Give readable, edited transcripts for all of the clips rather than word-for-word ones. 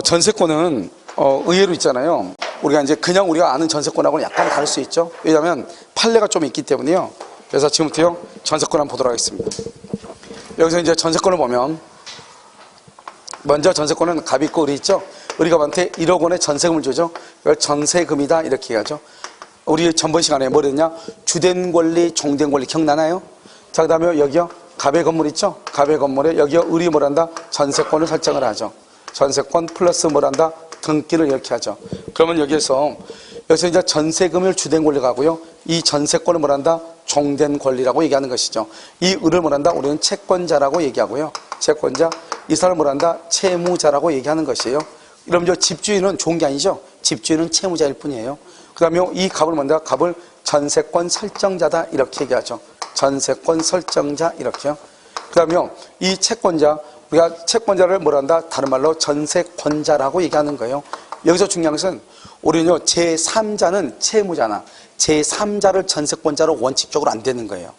전세권은 의외로 있잖아요. 우리가 이제 그냥 우리가 아는 전세권하고는 약간 다를 수 있죠. 왜냐하면 판례가 좀 있기 때문에요. 그래서 지금부터요 전세권 한번 보도록 하겠습니다. 여기서 이제 전세권을 보면 먼저 전세권은 갑이 있고 을이 있죠. 을이갑한테 1억 원의 전세금을 주죠. 이걸 전세금이다 이렇게 얘기하죠. 우리 전번 시간에 뭐 그랬냐? 주된 권리, 종된 권리 기억나나요? 자, 그 다음에 여기요 갑의 건물 있죠. 갑의 건물에 여기요 을이 뭐란다? 전세권을 설정을 하죠. 전세권 플러스 뭐란다? 등기를 이렇게 하죠. 그러면 여기서 이제 전세금을 주된 권리가 하고요. 이 전세권을 뭐란다? 종된 권리라고 얘기하는 것이죠. 이 을을 뭐란다? 우리는 채권자라고 얘기하고요. 채권자. 이 사람을 뭐란다? 채무자라고 얘기하는 것이에요. 그럼 저 집주인은 좋은 게 아니죠. 집주인은 채무자일 뿐이에요. 그 다음에 이 갑을 뭐란다? 갑을 전세권 설정자다 이렇게 얘기하죠. 전세권 설정자 이렇게요. 그 다음에 이 채권자, 우리가 채권자를 뭐란다? 다른 말로 전세권자라고 얘기하는 거예요. 여기서 중요한 것은 우리는요 제3자는 채무자나 제3자를 전세권자로 원칙적으로 안 되는 거예요.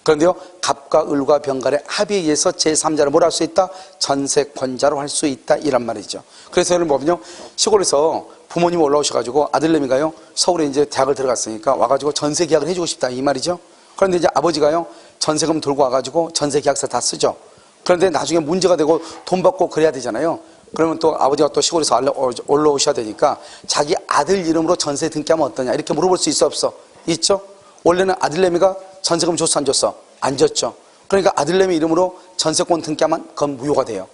그런데요 갑과 을과 병간의 합의에 의해서 제3자를 뭘 할 수 있다? 전세권자로 할 수 있다 이란 말이죠. 그래서 여러분 보면요 시골에서 부모님 올라오셔가지고 아들내미가요 서울에 이제 대학을 들어갔으니까 와가지고 전세 계약을 해주고 싶다 이 말이죠. 그런데 이제 아버지가요 전세금 들고 와가지고 전세 계약서 다 쓰죠. 그런데 나중에 문제가 되고 돈 받고 그래야 되잖아요. 그러면 또 아버지가 또 시골에서 올라오셔야 되니까 자기 아들 이름으로 전세 등기하면 어떠냐 이렇게 물어볼 수 있어 없어? 있죠. 원래는 아들내미가 전세금 줬어 안 줬어? 안 줬죠. 그러니까 아들내미 이름으로 전세권 등기하면 그건 무효가 돼요.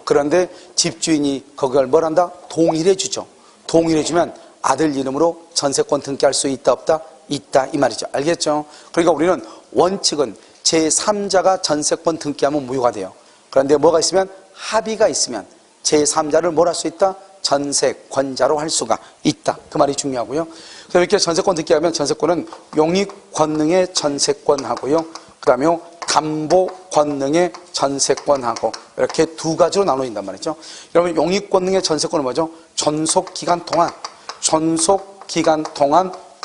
그런데 집주인이 그걸 뭘 한다? 동일해 주죠. 동일해 주면 아들 이름으로 전세권 등기할 수 있다 없다? 있다 이 말이죠. 알겠죠? 그러니까 우리는 원칙은 제3자가 전세권 등기하면 무효가 돼요. 그런데 뭐가 있으면 합의가 있으면 제3자를 뭘 할 수 있다? 전세권자로 할 수가 있다. 그 말이 중요하고요. 그래서 이렇게 전세권 등기하면 전세권은 용익 권능의 전세권하고요. 그 다음에 담보 권능의 전세권하고 이렇게 두 가지로 나눠진단 말이죠. 여러분 용익 권능의 전세권은 뭐죠? 존속 기간 동안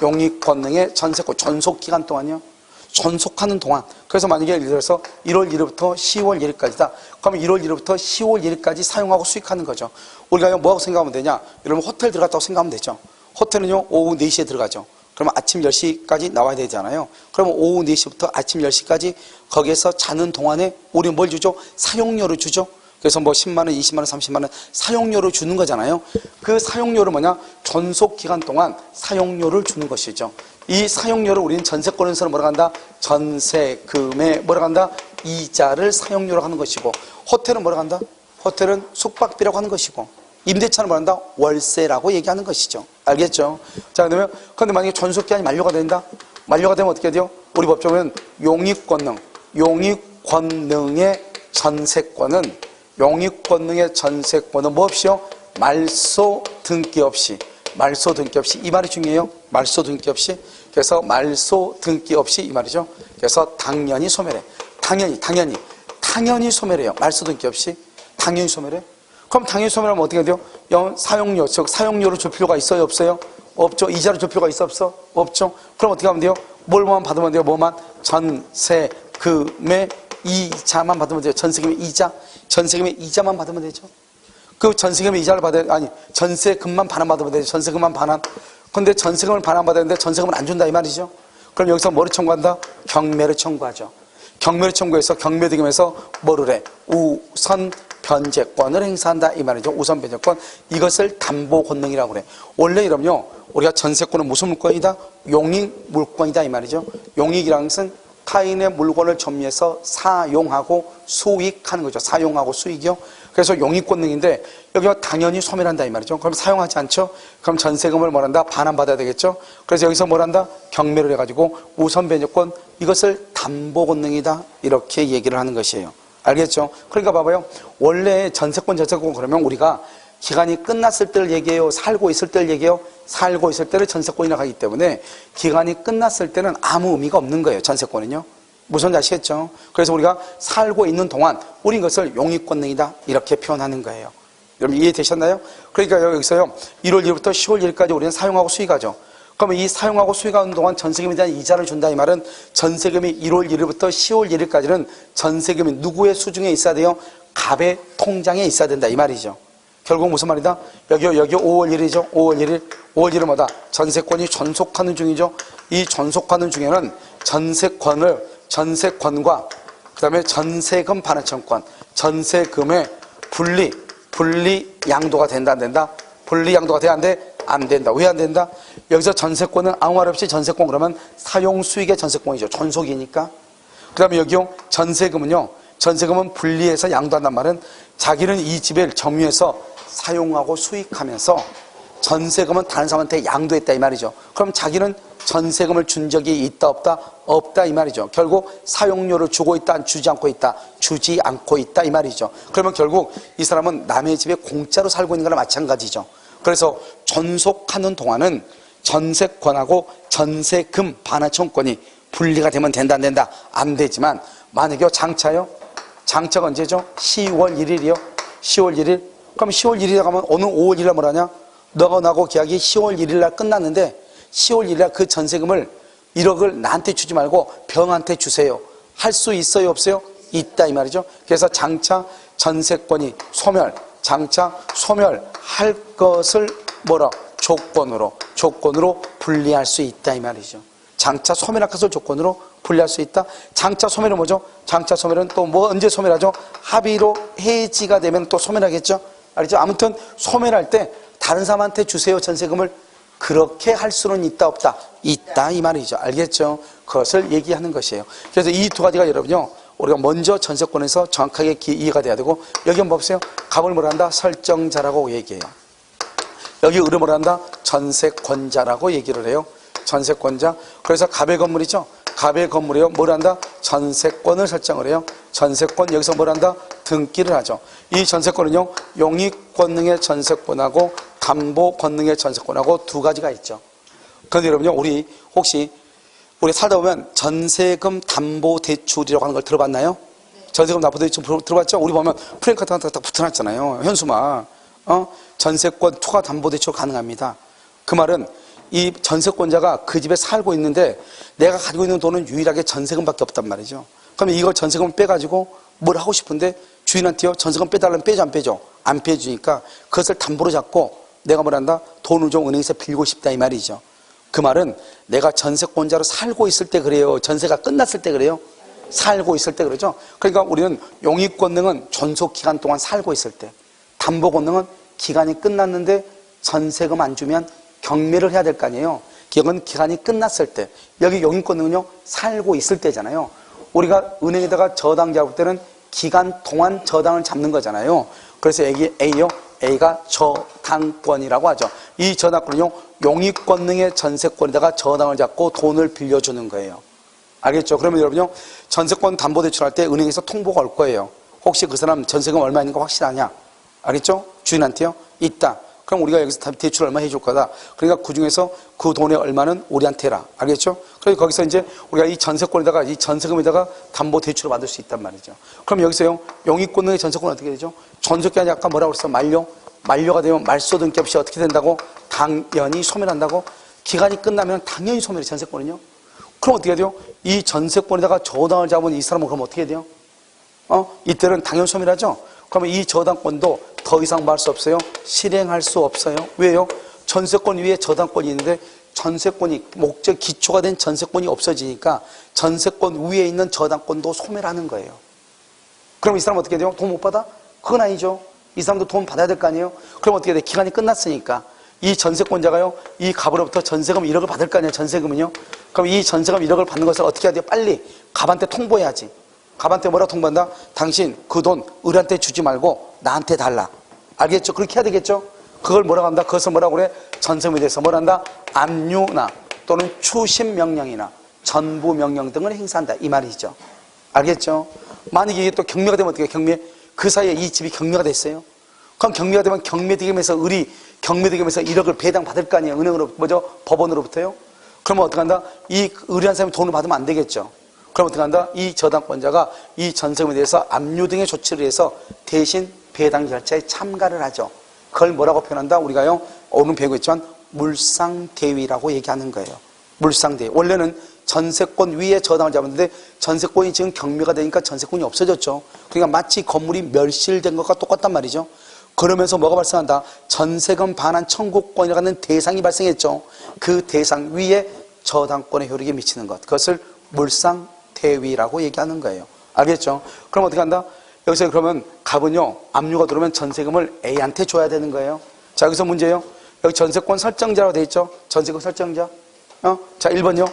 용익 권능의 전세권 존속 기간 동안요. 존속하는 동안. 그래서 만약에 예를 들어서 1월 1일부터 10월 1일까지다. 그러면 1월 1일부터 10월 1일까지 사용하고 수익하는 거죠. 우리가 뭐하고 생각하면 되냐? 여러분 호텔 들어갔다고 생각하면 되죠. 호텔은요 오후 4시에 들어가죠. 그러면 아침 10시까지 나와야 되잖아요. 그러면 오후 4시부터 아침 10시까지 거기에서 자는 동안에 우리는 뭘 주죠? 사용료를 주죠. 그래서 뭐 10만 원, 20만 원, 30만 원 사용료를 주는 거잖아요. 그 사용료를 뭐냐? 존속 기간 동안 사용료를 주는 것이죠. 이 사용료를 우리는 전세권에서는 뭐라고 한다? 전세금에 뭐라고 한다? 이자를 사용료로 하는 것이고 호텔은 뭐라고 한다? 호텔은 숙박비라고 하는 것이고 임대차는 뭐라고 한다? 월세라고 얘기하는 것이죠. 알겠죠? 자, 그러면 그런데 만약에 존속기간이 만료가 된다? 만료가 되면 어떻게 돼요? 우리 법적으로는 용익권능의 전세권은 뭐 없이요? 말소 등기 없이 이 말이 중요해요. 말소 등기 없이. 그래서 말소 등기 없이 이 말이죠. 그래서 당연히 소멸해. 당연히 소멸해요. 말소 등기 없이 당연히 소멸해. 그럼 당연히 소멸하면 어떻게 돼요? 사용료, 즉 사용료를 줄 필요가 있어요, 없어요? 없죠. 이자를 줄 필요가 있어, 없어? 없죠. 그럼 어떻게 하면 돼요? 뭘만 받으면 돼요? 뭐만? 전세금의 이자만 받으면 돼요. 전세금의 이자만 받으면 되죠. 그 전세금의 이자를 전세금만 반환받으면 되죠. 전세금만 반환. 근데 전세금을 반환받아야 되는데 전세금을 안 준다 이 말이죠. 그럼 여기서 뭐를 청구한다? 경매를 청구하죠. 경매를 청구해서 경매대금에서 뭐를 해? 우선 변제권을 행사한다 이 말이죠. 우선 변제권. 이것을 담보 권능이라고 그래. 원래 이러면요 우리가 전세권은 무슨 물권이다? 용익 물권이다 이 말이죠. 용익이라는 것은 타인의 물건을 점유해서 사용하고 수익하는 거죠. 사용하고 수익이요. 그래서 용익권능인데 여기가 당연히 소멸한다 이 말이죠. 그럼 사용하지 않죠? 그럼 전세금을 뭐란다? 반환받아야 되겠죠? 그래서 여기서 뭐란다? 경매를 해가지고 우선 변제권 이것을 담보권능이다 이렇게 얘기를 하는 것이에요. 알겠죠? 그러니까 봐봐요. 원래 전세권 그러면 우리가 기간이 끝났을 때를 얘기해요? 살고 있을 때를 얘기해요? 살고 있을 때를 전세권이라고 하기 때문에 기간이 끝났을 때는 아무 의미가 없는 거예요. 전세권은요. 무슨 아시겠죠? 그래서 우리가 살고 있는 동안 우리 이것을 용익권능이다 이렇게 표현하는 거예요. 여러분 이해되셨나요? 그러니까 여기서요 1월 1일부터 10월 1일까지 우리는 사용하고 수익하죠. 그러면 이 사용하고 수익하는 동안 전세금에 대한 이자를 준다 이 말은 전세금이 1월 1일부터 10월 1일까지는 전세금이 누구의 수중에 있어야 돼요? 갑의 통장에 있어야 된다 이 말이죠. 결국 무슨 말이다? 여기 5월 1일이죠. 5월 1일. 5월 1일 뭐다? 전세권이 전속하는 중이죠. 이 전속하는 중에는 전세권과 그 다음에 전세금 반환청권, 전세금의 분리 양도가 된다, 안 된다? 분리 양도가 돼야 안 돼? 안 된다. 왜 안 된다? 여기서 전세권은 아무 말 없이 전세권 그러면 사용 수익의 전세권이죠. 전속이니까. 그 다음에 여기요, 전세금은 분리해서 양도한단 말은 자기는 이 집을 점유해서 사용하고 수익하면서 전세금은 다른 사람한테 양도했다 이 말이죠. 그럼 자기는 전세금을 준 적이 있다 없다? 없다 이 말이죠. 결국 사용료를 주고 있다, 주지 않고 있다? 주지 않고 있다 이 말이죠. 그러면 결국 이 사람은 남의 집에 공짜로 살고 있는 거나 마찬가지죠. 그래서 전속하는 동안은 전세권하고 전세금 반환청권이 분리가 되면 된다 안 된다? 안 되지만 만약에 장차요? 장차가 언제죠? 10월 1일이요? 10월 1일? 그럼 10월 1일에 가면 오늘 5월 1일 뭐라냐? 너가 나고 계약이 10월 1일 날 끝났는데 10월 1일 날 그 전세금을 1억을 나한테 주지 말고 병한테 주세요. 할 수 있어요? 없어요? 있다 이 말이죠. 그래서 장차 전세권이 소멸할 것을 조건으로 분리할 수 있다 이 말이죠. 장차 소멸할 것을 조건으로 분리할 수 있다. 장차 소멸은 뭐죠? 장차 소멸은 또 언제 소멸하죠? 합의로 해지가 되면 또 소멸하겠죠. 알겠죠? 아무튼 소멸할 때 다른 사람한테 주세요 전세금을 그렇게 할 수는 있다 없다? 있다 이 말이죠. 알겠죠? 그것을 얘기하는 것이에요. 그래서 이 두 가지가 여러분요, 우리가 먼저 전세권에서 정확하게 이해가 돼야 되고, 여기 한번 보세요. 갑을 뭐라 한다? 설정자라고 얘기해요. 여기 을을 뭐라 한다? 전세권자라고 얘기를 해요. 전세권자. 그래서 갑의 건물이죠. 갑의 건물이요. 뭘 한다? 전세권을 설정을 해요. 전세권, 여기서 뭘 한다? 등기를 하죠. 이 전세권은요, 용익권능의 전세권하고 담보권능의 전세권하고 두 가지가 있죠. 그런데 여러분요, 우리 혹시 살다 보면 전세금 담보대출이라고 하는 걸 들어봤나요? 전세금 담보대출 들어봤죠? 우리 보면 프랭카드 하나 딱 붙여놨잖아요. 현수막. 전세권 투가 담보대출 가능합니다. 그 말은 이 전세권자가 그 집에 살고 있는데 내가 가지고 있는 돈은 유일하게 전세금밖에 없단 말이죠. 그러면 이걸 전세금을 빼가지고 뭘 하고 싶은데 주인한테요, 전세금 빼달라면 빼죠, 안 빼죠? 안 빼주니까 그것을 담보로 잡고 내가 뭘 한다? 돈을 좀 은행에서 빌고 싶다 이 말이죠. 그 말은 내가 전세권자로 살고 있을 때 그래요? 전세가 끝났을 때 그래요? 살고 있을 때 그러죠. 그러니까 우리는 용익권능은 존속기간 동안 살고 있을 때, 담보권능은 기간이 끝났는데 전세금 안 주면 경매를 해야 될 거 아니에요. 이건 기간이 끝났을 때. 여기 용익권능은요, 살고 있을 때잖아요. 우리가 은행에다가 저당 잡을 때는 기간 동안 저당을 잡는 거잖아요. 그래서 A가 저당권이라고 하죠. 이 저당권은요, 용익권능의 전세권에다가 저당을 잡고 돈을 빌려주는 거예요. 알겠죠? 그러면 여러분요, 전세권 담보대출할 때 은행에서 통보가 올 거예요. 혹시 그 사람 전세금 얼마 있는 거 확실하냐? 알겠죠? 주인한테요? 있다. 그럼 우리가 여기서 대출 얼마 해줄 거다. 그러니까 그 중에서 그 돈의 얼마는 우리한테 해라. 알겠죠? 그래서 거기서 이제 우리가 이 전세권에다가, 이 전세금에다가 담보 대출을 받을 수 있단 말이죠. 그럼 여기서요, 용익권능의 전세권은 어떻게 되죠? 전세권이 아까 뭐라고 그랬어? 만료가 되면 말소 등기 없이 어떻게 된다고? 당연히 소멸한다고? 기간이 끝나면 당연히 소멸이 전세권은요. 그럼 어떻게 돼요? 이 전세권에다가 저당을 잡은 이 사람은 그럼 어떻게 돼요? 이때는 당연 소멸하죠? 그러면 이 저당권도 더 이상 뭐 할 수 없어요? 실행할 수 없어요. 왜요? 전세권 위에 저당권이 있는데 전세권이 목적 기초가 된 전세권이 없어지니까 전세권 위에 있는 저당권도 소멸하는 거예요. 그럼 이 사람 어떻게 돼요? 돈 못 받아? 그건 아니죠. 이 사람도 돈 받아야 될 거 아니에요? 그럼 어떻게 돼? 기간이 끝났으니까 이 전세권자가요, 이 갑으로부터 전세금 1억을 받을 거 아니에요? 전세금은요. 그럼 이 전세금 1억을 받는 것을 어떻게 해야 돼요? 빨리 갑한테 통보해야지. 갑한테 뭐라고 통보한다? 당신 그 돈 을한테 주지 말고 나한테 달라. 알겠죠? 그렇게 해야 되겠죠? 그걸 뭐라고 한다? 그것을 뭐라고 그래? 전세금에 대해서 뭐라 한다? 압류나 또는 추심 명령이나 전부 명령 등을 행사한다 이 말이죠. 알겠죠? 만약에 이게 또 경매가 되면 어떻게 해요? 경매? 그 사이에 이 집이 경매가 됐어요. 그럼 경매가 되면 경매대금에서 을이 경매대금에서 1억을 배당 받을 거 아니에요? 은행으로, 법원으로부터요? 그러면 어떻게 한다? 이 의리한 사람이 돈을 받으면 안 되겠죠. 그럼 어떻게 한다? 이 저당권자가 이 전세금에 대해서 압류 등의 조치를 해서 대신 배당 절차에 참가를 하죠. 그걸 뭐라고 표현한다? 우리가요, 오늘 배우고 있지만 물상대위라고 얘기하는 거예요. 물상대위. 원래는 전세권 위에 저당을 잡았는데 전세권이 지금 경매가 되니까 전세권이 없어졌죠. 그러니까 마치 건물이 멸실된 것과 똑같단 말이죠. 그러면서 뭐가 발생한다? 전세금 반환 청구권이라는 대상이 발생했죠. 그 대상 위에 저당권의 효력이 미치는 것, 그것을 물상대위라고 얘기하는 거예요. 알겠죠? 그럼 어떻게 한다? 여기서 그러면 갑은요, 압류가 들어오면 전세금을 A한테 줘야 되는 거예요. 자, 여기서 문제예요. 여기 전세권 설정자라고 돼 있죠? 전세금 설정자. 자, 1번요.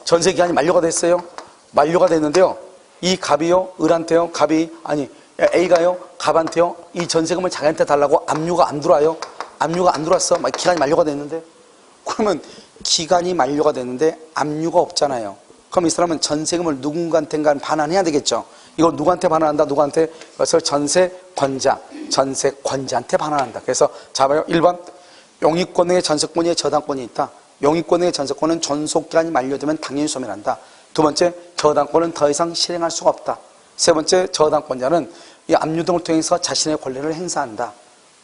전세기간이 만료가 됐어요. 만료가 됐는데요. 이 갑이요, 을한테요, A가요, 갑한테요, 이 전세금을 자기한테 달라고 압류가 안 들어와요. 압류가 안 들어왔어. 기간이 만료가 됐는데. 그러면 기간이 만료가 됐는데 압류가 없잖아요. 그럼 이 사람은 전세금을 누군가한테 반환해야 되겠죠. 이걸 누구한테 반환한다? 누구한테? 그것을 전세권자한테 반환한다. 그래서 자 봐요. 1번 용익권의 전세권의 저당권이 있다. 용익권의 전세권은 존속기간이 만료되면 당연히 소멸한다. 두 번째, 저당권은 더 이상 실행할 수가 없다. 세 번째, 저당권자는 이 압류 등을 통해서 자신의 권리를 행사한다.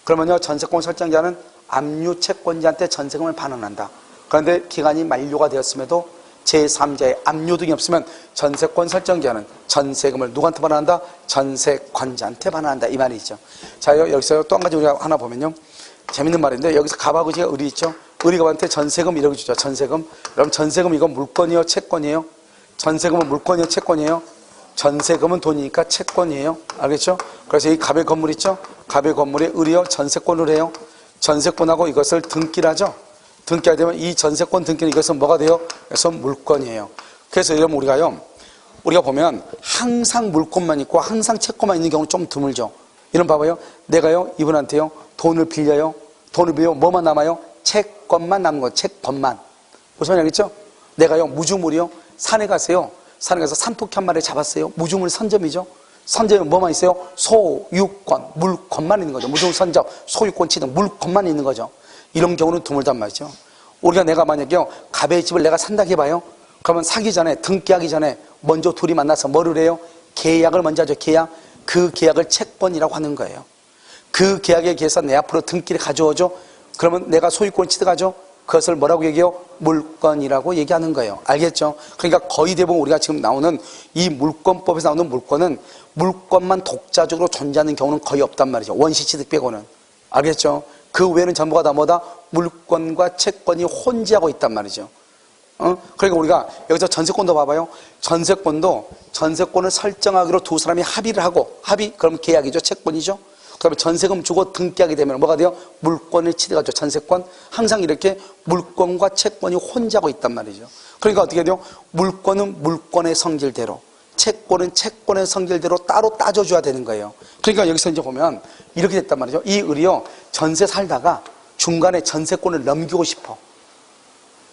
그러면요, 전세권 설정자는 압류 채권자한테 전세금을 반환한다. 그런데 기간이 만료가 되었음에도 제3자의 압류 등이 없으면 전세권 설정자는 전세금을 누구한테 반환한다? 전세권자한테 반환한다. 이 말이죠. 자, 여기서 또 한 가지 우리가 하나 보면요. 재밌는 말인데, 여기서 갑하고 지가 을이 있죠. 을이 갑한테 전세금 1억을 주죠. 전세금. 그럼 전세금 이건 물건이에요? 채권이에요? 전세금은 물건이에요? 채권이에요? 전세금은 돈이니까 채권이에요. 알겠죠? 그래서 이 갑의 건물 있죠? 갑의 건물에 을이요, 전세권을 해요. 전세권하고 이것을 등기를 하죠. 등기하게 되면 이 전세권 등기는 이것은 뭐가 돼요? 그래서 물건이에요. 그래서 이러면 우리가 보면 항상 물건만 있고 항상 채권만 있는 경우는 좀 드물죠. 이런 봐봐요. 내가요, 이분한테요, 돈을 빌려요. 돈을 빌리면 뭐만 남아요? 채권만 남는 거예요. 채권만. 무슨 말인지 알겠죠? 내가요, 무주물이요. 산에 가세요. 산에 가서 산토끼 한 마리 잡았어요. 무주물 선점이죠. 선점은 뭐만 있어요? 소유권, 물건만 있는 거죠. 무주물 선점, 소유권 취득, 물건만 있는 거죠. 이런 경우는 드물단 말이죠. 내가 만약에요, 갑의 집을 내가 산다고 해봐요. 그러면 사기 전에, 등기하기 전에 먼저 둘이 만나서 뭐를 해요? 계약을 먼저 하죠. 계약. 그 계약을 채권이라고 하는 거예요. 그 계약에 의해서 내 앞으로 등기를 가져오죠. 그러면 내가 소유권 취득하죠. 그것을 뭐라고 얘기해요? 물건이라고 얘기하는 거예요. 알겠죠? 그러니까 거의 대부분 우리가 지금 나오는 이 물권법에서 나오는 물건은 물건만 독자적으로 존재하는 경우는 거의 없단 말이죠. 원시 취득 빼고는. 알겠죠? 그 외에는 전부가 다 뭐다? 물건과 채권이 혼재하고 있단 말이죠. 그러니까 우리가 여기서 전세권도 봐봐요. 전세권을 설정하기로 두 사람이 합의를 하고, 그럼 계약이죠. 채권이죠. 그 다음에 전세금 주고 등기하게 되면 뭐가 돼요? 물권을 취득하죠. 전세권. 항상 이렇게 물권과 채권이 혼재하고 있단 말이죠. 그러니까 어떻게 돼요? 물권은 물권의 성질대로, 채권은 채권의 성질대로 따로 따져줘야 되는 거예요. 그러니까 여기서 이제 보면 이렇게 됐단 말이죠. 이 을이요, 전세 살다가 중간에 전세권을 넘기고 싶어.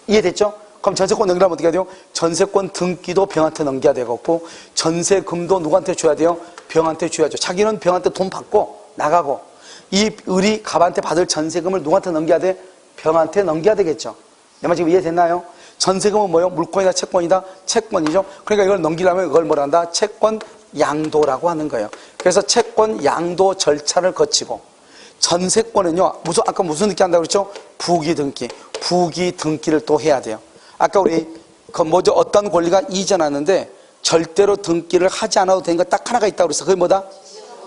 이해됐죠? 그럼 전세권 넘기려면 어떻게 해야 돼요? 전세권 등기도 병한테 넘겨야 되고, 전세금도 누구한테 줘야 돼요? 병한테 줘야죠. 자기는 병한테 돈 받고 나가고, 이 을이 갑한테 받을 전세금을 누구한테 넘겨야 돼? 병한테 넘겨야 되겠죠. 내 말 지금 이해됐나요? 전세금은 뭐예요? 물권이다, 채권이다? 채권이죠. 그러니까 이걸 넘기려면 이걸 뭐라 한다? 채권 양도라고 하는 거예요. 그래서 채권 양도 절차를 거치고, 전세권은요, 아까 무슨 등기 한다고 그랬죠? 부기 등기를 또 해야 돼요. 아까 우리 어떤 권리가 이전하는데 절대로 등기를 하지 않아도 되는 거 딱 하나가 있다고 그래서 그게 뭐다?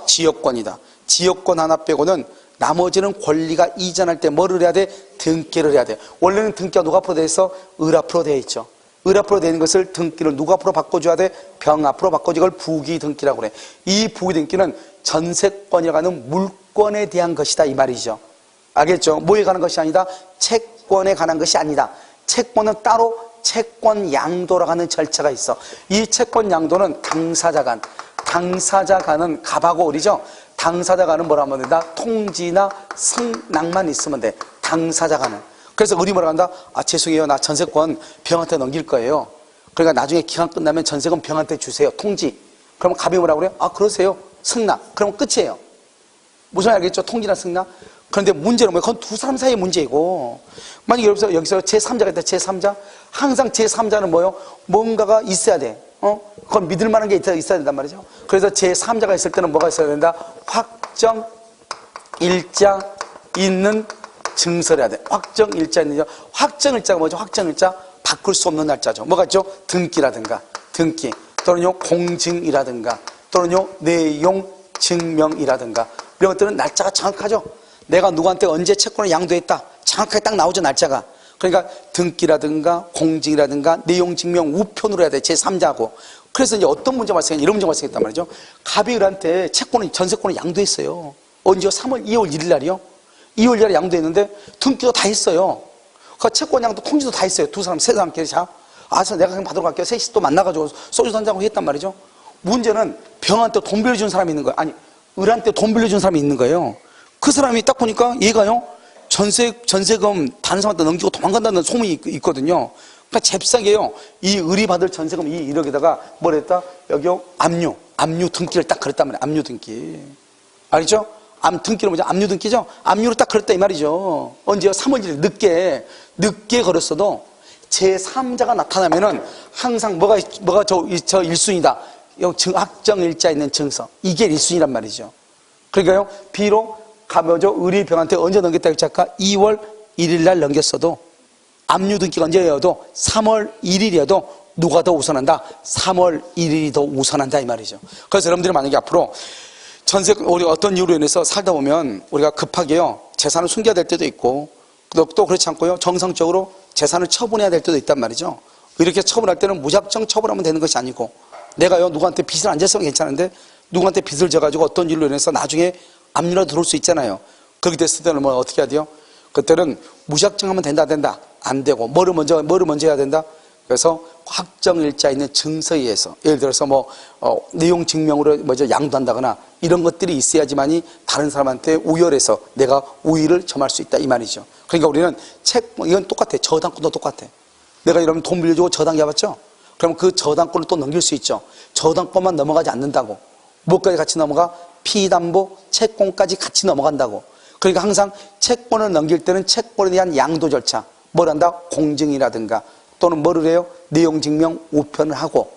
지역권이다. 지역권 하나 빼고는 나머지는 권리가 이전할 때 뭐를 해야 돼? 등기를 해야 돼. 원래는 등기가 누가 앞으로 돼 있어? 을 앞으로 돼 있죠. 을 앞으로 돼 있는 것을 등기를 누가 앞으로 바꿔줘야 돼? 병 앞으로 바꿔줘. 이걸 부기 등기라고 그래. 이 부기 등기는 전세권이라고 하는 물권에 대한 것이다 이 말이죠. 알겠죠? 뭐에 관한 것이 아니다? 채권에 관한 것이 아니다. 채권은 따로 채권 양도라고 하는 절차가 있어. 이 채권 양도는 당사자 간은 갑하고 을이죠. 당사자 간은 뭐라 하면 된다? 통지나 승낙만 있으면 돼. 당사자 간은. 그래서 을이 뭐라 한다? 죄송해요. 나 전세권 병한테 넘길 거예요. 그러니까 나중에 기간 끝나면 전세금 병한테 주세요. 통지. 그러면 갑이 뭐라 그래요? 그러세요. 승낙. 그러면 끝이에요. 무슨 말 알겠죠? 통지나 승낙. 그런데 문제는 뭐예요? 그건 두 사람 사이의 문제이고, 만약에 여기서 제3자가 있다, 제3자? 항상 제3자는 뭐예요? 뭔가가 있어야 돼. 그건 믿을 만한 게 있어야 된단 말이죠. 그래서 제3자가 있을 때는 뭐가 있어야 된다? 확정일자 있는 증서를 해야 돼. 확정일자 있는, 확정일자가 뭐죠? 확정일자? 바꿀 수 없는 날짜죠. 뭐가 있죠? 등기라든가, 또는요, 공증이라든가, 또는요, 내용 증명이라든가, 이런 것들은 날짜가 정확하죠. 내가 누구한테 언제 채권을 양도했다 정확하게 딱 나오죠, 날짜가. 그러니까 등기라든가 공증이라든가 내용 증명 우편으로 해야 돼, 제3자고. 그래서 이제 어떤 문제가 발생했냐, 이런 문제가 발생했단 말이죠. 갑이 을한테 채권을, 전세권을 양도했어요. 언제요? 2월 1일 날이요. 2월 1일 날에 양도했는데 등기도 다 했어요. 그 채권 양도 통지도 다 했어요. 두 사람, 세 사람끼리. 자, 알았어, 내가 그냥 받으러 갈게요. 셋이 또 만나가지고 소주 한잔하고 했단 말이죠. 문제는 병한테 돈 빌려준 사람이 있는 거예요. 아니, 을한테 돈 빌려준 사람이 있는 거예요. 그 사람이 딱 보니까 얘가요, 전세금 다른 사람한테 넘기고 도망간다는 소문이 있거든요. 그러니까 잽싸게요, 이 을이 받을 전세금 이 1억에다가 뭘 했다? 여기요, 압류 등기를 딱 걸었단 말이에요. 압류 등기. 알겠죠? 등기는 뭐죠? 압류 등기죠? 압류를 딱 걸었다 이 말이죠. 언제요? 3월 1일 늦게 걸었어도 제3자가 나타나면은 항상 뭐가 저 1순위다. 확정일자 있는 증서. 이게 1순위란 말이죠. 그러니까요, 비록 을이 병한테 언제 넘겼다 했지 아까 2월 1일 날 넘겼어도 압류 등기가 언제여도 3월 1일이어도 누가 더 우선한다? 3월 1일이 더 우선한다 이 말이죠. 그래서 여러분들이 만약에 앞으로 우리 어떤 이유로 인해서 살다 보면 우리가 급하게요, 재산을 숨겨야 될 때도 있고 또 그렇지 않고요, 정상적으로 재산을 처분해야 될 때도 있단 말이죠. 이렇게 처분할 때는 무작정 처분하면 되는 것이 아니고, 내가요, 누구한테 빚을 안 졌으면 괜찮은데 누구한테 빚을 져가지고 어떤 일로 인해서 나중에 압류라도 들어올 수 있잖아요. 그렇게 됐을 때는 뭐 어떻게 해야 돼요? 그때는 무작정 하면 된다 안 되고 뭐를 먼저 해야 된다? 그래서 확정일자 있는 증서에 의해서, 예를 들어서 내용 증명으로 양도한다거나 이런 것들이 있어야지만이 다른 사람한테 우열해서 내가 우위를 점할 수 있다 이 말이죠. 그러니까 우리는 이건 똑같아. 저당권도 똑같아. 내가 이러면 돈 빌려주고 저당 잡았죠? 그럼 그 저당권을 또 넘길 수 있죠. 저당권만 넘어가지 않는다고. 뭐까지 같이 넘어가? 피담보, 채권까지 같이 넘어간다고. 그러니까 항상 채권을 넘길 때는 채권에 대한 양도 절차, 뭘 한다? 공증이라든가 또는 뭐를 해요? 내용 증명 우편을 하고,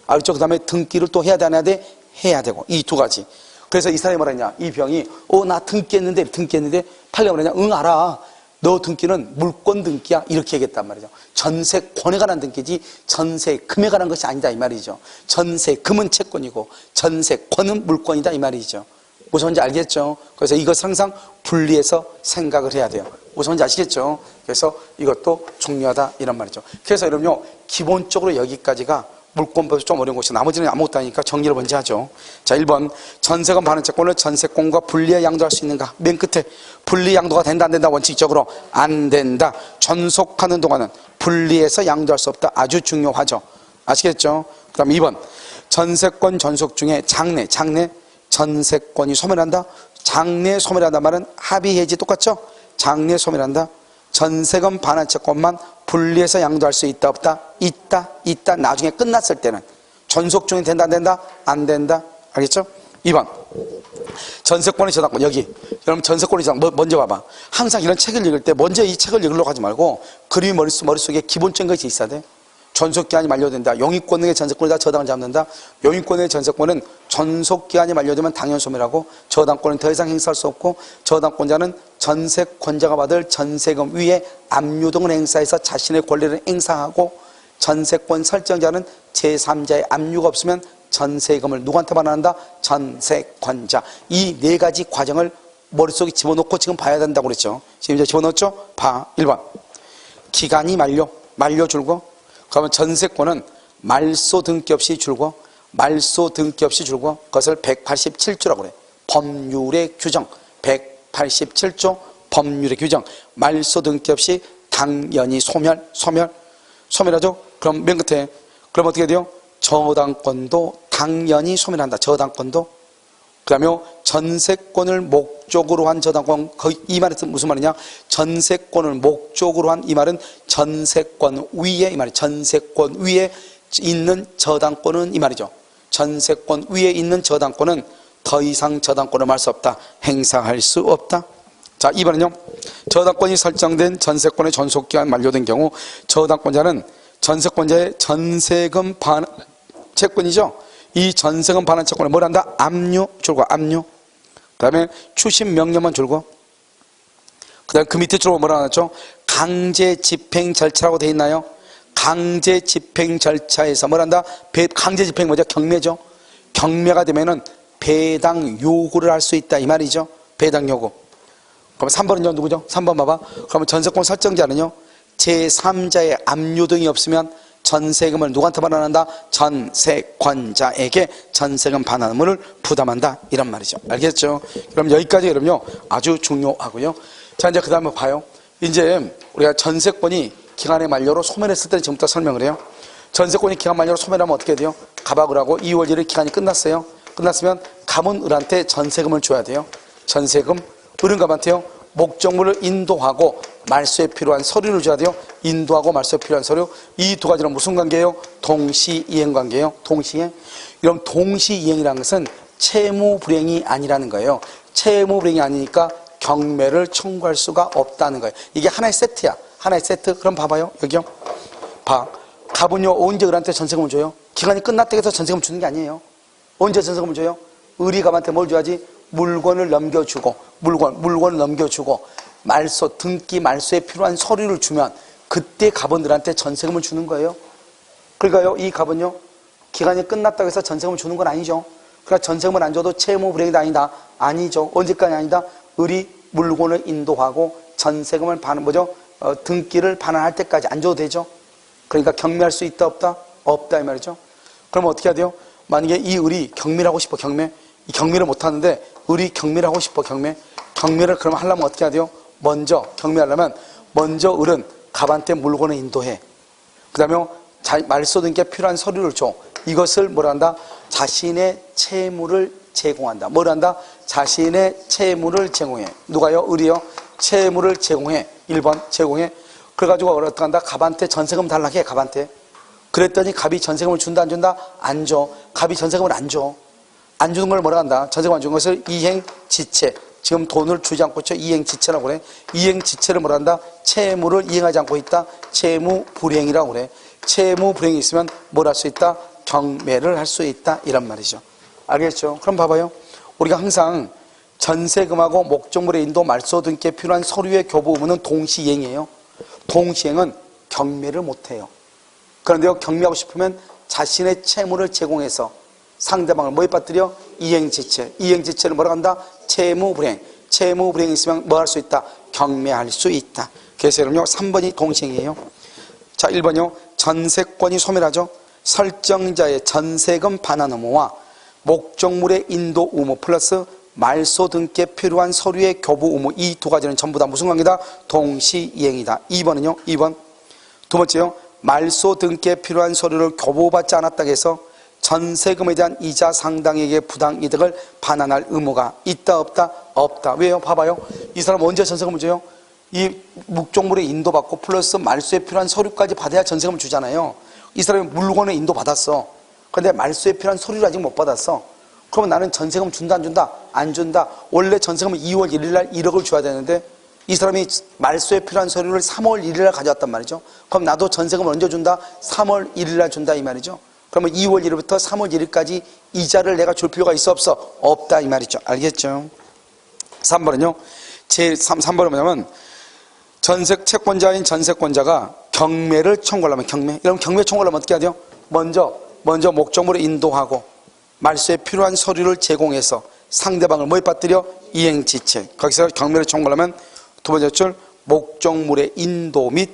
알죠? 그 다음에 등기를 또 해야 돼, 안 해야 돼? 해야 되고. 이 두 가지. 그래서 이 사람이 뭐랬냐? 이 병이 나 등기했는데 팔려고 그러냐? 응, 알아. 너 등기는 물권 등기야. 이렇게 얘기했단 말이죠. 전세권에 관한 등기지 전세금에 관한 것이 아니다 이 말이죠. 전세금은 채권이고 전세권은 물권이다 이 말이죠. 무슨 말인지 알겠죠? 그래서 이것을 항상 분리해서 생각을 해야 돼요. 무슨 말인지 아시겠죠? 그래서 이것도 중요하다 이런 말이죠. 그래서 여러분요, 기본적으로 여기까지가 물권법에서 좀 어려운 것이, 나머지는 아무것도 아니니까 정리를 먼저 하죠. 자, 1번 전세금 반환 채권을 전세권과 분리해 양도할 수 있는가? 맨 끝에 분리 양도가 된다 안 된다? 원칙적으로 안 된다. 전속하는 동안은 분리해서 양도할 수 없다. 아주 중요하죠. 아시겠죠? 그 다음 2번 전세권 전속 중에 장래 전세권이 소멸한다. 장래 소멸한다 말은 합의 해지 똑같죠? 장래 소멸한다. 전세금 반환 채권만 분리해서 양도할 수 있다 없다? 있다. 나중에 끝났을 때는 전속 중에 된다 안 된다? 안 된다. 알겠죠? 2번 전세권의 저당권. 여기 여러분 전세권의 저당권 먼저 봐봐. 항상 이런 책을 읽을 때 먼저 이 책을 읽으려고 하지 말고 그림이 머릿속에 기본적인 것이 있어야 돼. 전속기한이 만료된다. 용익권의 전세권에다 저당을 잡는다. 용익권의 전세권은 전속기한이 만료되면 당연 소멸하고, 저당권은 더 이상 행사할 수 없고, 저당권자는 전세권자가 받을 전세금 위에 압류 등을 행사해서 자신의 권리를 행사하고, 전세권 설정자는 제3자의 압류가 없으면 전세금을 누구한테 반환한다? 전세권자. 이 네 가지 과정을 머릿속에 집어넣고 지금 봐야 된다고 그랬죠. 지금 이제 집어넣었죠? 봐. 1번 기간이 만료 줄고, 그러면 전세권은 말소 등기 없이 줄고, 그것을 187조라고 그래. 법률의 규정 187조 법률의 규정. 말소 등기 없이 당연히 소멸하죠. 그럼 맨 끝에 그럼 어떻게 돼요? 저당권도 당연히 소멸한다. 저당권도. 그 다음에 전세권을 목적으로 한 저당권, 이 말은 무슨 말이냐? 전세권을 목적으로 한 이 말은 전세권 위에, 이 말이 전세권 위에 있는 저당권은 이 말이죠. 전세권 위에 있는 저당권은 더 이상 저당권을 할 수 없다. 행사할 수 없다. 자, 2번은요. 저당권이 설정된 전세권의 전속기간 만료된 경우 저당권자는 전세권자의 전세금 반환 채권이죠. 이 전세금 반환 채권을 뭘 한다? 압류 줄고 압류. 그 다음에 추심 명령만 줄고, 그 다음에 그 밑에 줄고 뭐라 하죠? 강제 집행 절차라고 돼 있나요? 강제 집행 절차에서 뭘 한다? 강제 집행 뭐죠? 경매죠. 경매가 되면은 배당 요구를 할 수 있다 이 말이죠. 배당 요구. 그럼 3번은요 누구죠? 3번 봐봐. 그러면 전세권 설정자는요 제3자의 압류 등이 없으면 전세금을 누구한테 반환한다? 전세권자에게 전세금 반환금을 부담한다 이런 말이죠. 알겠죠? 그럼 여기까지 그럼요 아주 중요하고요. 자 이제 그 다음에 봐요. 이제 우리가 전세권이 기간의 만료로 소멸했을 때 지금부터 설명을 해요. 전세권이 기간 만료로 소멸하면 어떻게 돼요? 갑을 하고 2월 1일 기간이 끝났어요. 끝났으면 갑은 을한테 전세금을 줘야 돼요. 전세금. 을은 갑한테요 목적물을 인도하고 말소에 필요한 서류를 줘야 돼요. 인도하고 말소에 필요한 서류. 이 두 가지는 무슨 관계예요? 동시이행 관계예요. 동시이행. 그럼 동시이행이라는 것은 채무 불이행이 아니라는 거예요. 채무 불이행이 아니니까 경매를 청구할 수가 없다는 거예요. 이게 하나의 세트야. 하나의 세트. 그럼 봐봐요. 여기요. 봐. 갑은요 언제 을한테 전세금을 줘요? 기간이 끝났다고 해서 전세금 주는 게 아니에요. 언제 전세금을 줘요? 을이 갑한테 뭘 줘야지? 물건을 넘겨주고 물건을 넘겨주고 말소 등기 말소에 필요한 서류를 주면 그때 갑은 을한테 전세금을 주는 거예요. 그러니까요 이 갑은요 기간이 끝났다고 해서 전세금을 주는 건 아니죠. 그러니까 전세금을 안 줘도 채무 불이행이 아니다. 아니죠. 언제까지 아니다? 을이 물건을 인도하고 전세금을 등기를 반환할 때까지 안 줘도 되죠. 그러니까 경매할 수 있다 없다? 없다 이 말이죠. 그럼 어떻게 해야 돼요? 만약에 이 을이 경매를 하고 싶어 이 경매를 못 하는데 을이 경매를 하고 싶어 경매를 그럼 하려면 어떻게 해야 돼요? 먼저 경매하려면 먼저 을은 갑한테 물건을 인도해. 그 다음에 말소 등기에 필요한 서류를 줘. 이것을 뭐라 한다? 자신의 채무를 제공한다. 뭐라 한다? 자신의 채무를 제공해. 누가요? 을이요? 채무를 제공해. 1번 제공해. 그래가지고 어떻게 한다? 갑한테 전세금 달라고 해. 갑한테. 그랬더니 갑이 전세금을 준다 안 준다? 안 줘. 갑이 전세금을 안 줘. 안 주는 걸 뭐라 한다? 전세금 안 주는 것을 이행지체. 지금 돈을 주지 않고 있죠. 이행지체라고 그래. 이행지체를 뭐라 한다? 채무를 이행하지 않고 있다. 채무불이행이라고 그래. 채무불이행이 있으면 뭘 할 수 있다? 경매를 할 수 있다. 이런 말이죠. 알겠죠? 그럼 봐봐요. 우리가 항상 전세금하고 목적물의 인도 말소 등기에 필요한 서류의 교부 의무는 동시이행이에요. 동시이행은 경매를 못해요. 그런데요 경매하고 싶으면 자신의 채무를 제공해서 상대방을 뭐에 빠뜨려? 이행지체. 이행지체를 뭐라고 한다? 채무불이행. 채무불이행이 있으면 뭐 할 수 있다? 경매할 수 있다. 그래서 여러분요 3번이 동시행이에요. 자 1번이요. 전세권이 소멸하죠. 설정자의 전세금 반환 의무와 목적물의 인도 의무 플러스 말소 등기에 필요한 서류의 교부 의무 이 두 가지는 전부 다 무슨 관계다? 동시이행이다. 2번은요. 2번. 두 번째요. 말소 등기에 필요한 서류를 교부받지 않았다고 해서 전세금에 대한 이자 상당액의 부당이득을 반환할 의무가 있다 없다? 없다. 왜요? 봐봐요. 이 사람 언제 전세금을 줘요? 이 목적물에 인도받고 플러스 말소에 필요한 서류까지 받아야 전세금을 주잖아요. 이 사람이 물건에 인도받았어. 그런데 말소에 필요한 서류를 아직 못 받았어. 그러면 나는 전세금 준다 안 준다? 안 준다. 원래 전세금은 2월 1일 날 1억을 줘야 되는데 이 사람이 말소에 필요한 서류를 3월 1일 날 가져왔단 말이죠. 그럼 나도 전세금을 언제 준다? 3월 1일 날 준다 이 말이죠. 그러면 2월 1일부터 3월 1일까지 이자를 내가 줄 필요가 있어 없어? 없다 이 말이죠. 알겠죠? 3번은요. 3번은 뭐냐면 채권자인 전세권자가 경매를 청구하려면 경매. 여러분 경매 청구하려면 어떻게 해야 돼요? 먼저 목적물을 인도하고 말소에 필요한 서류를 제공해서 상대방을 뭐에 빠뜨려? 이행지체. 거기서 경매를 청구하려면 두 번째 줄 목적물의 인도 및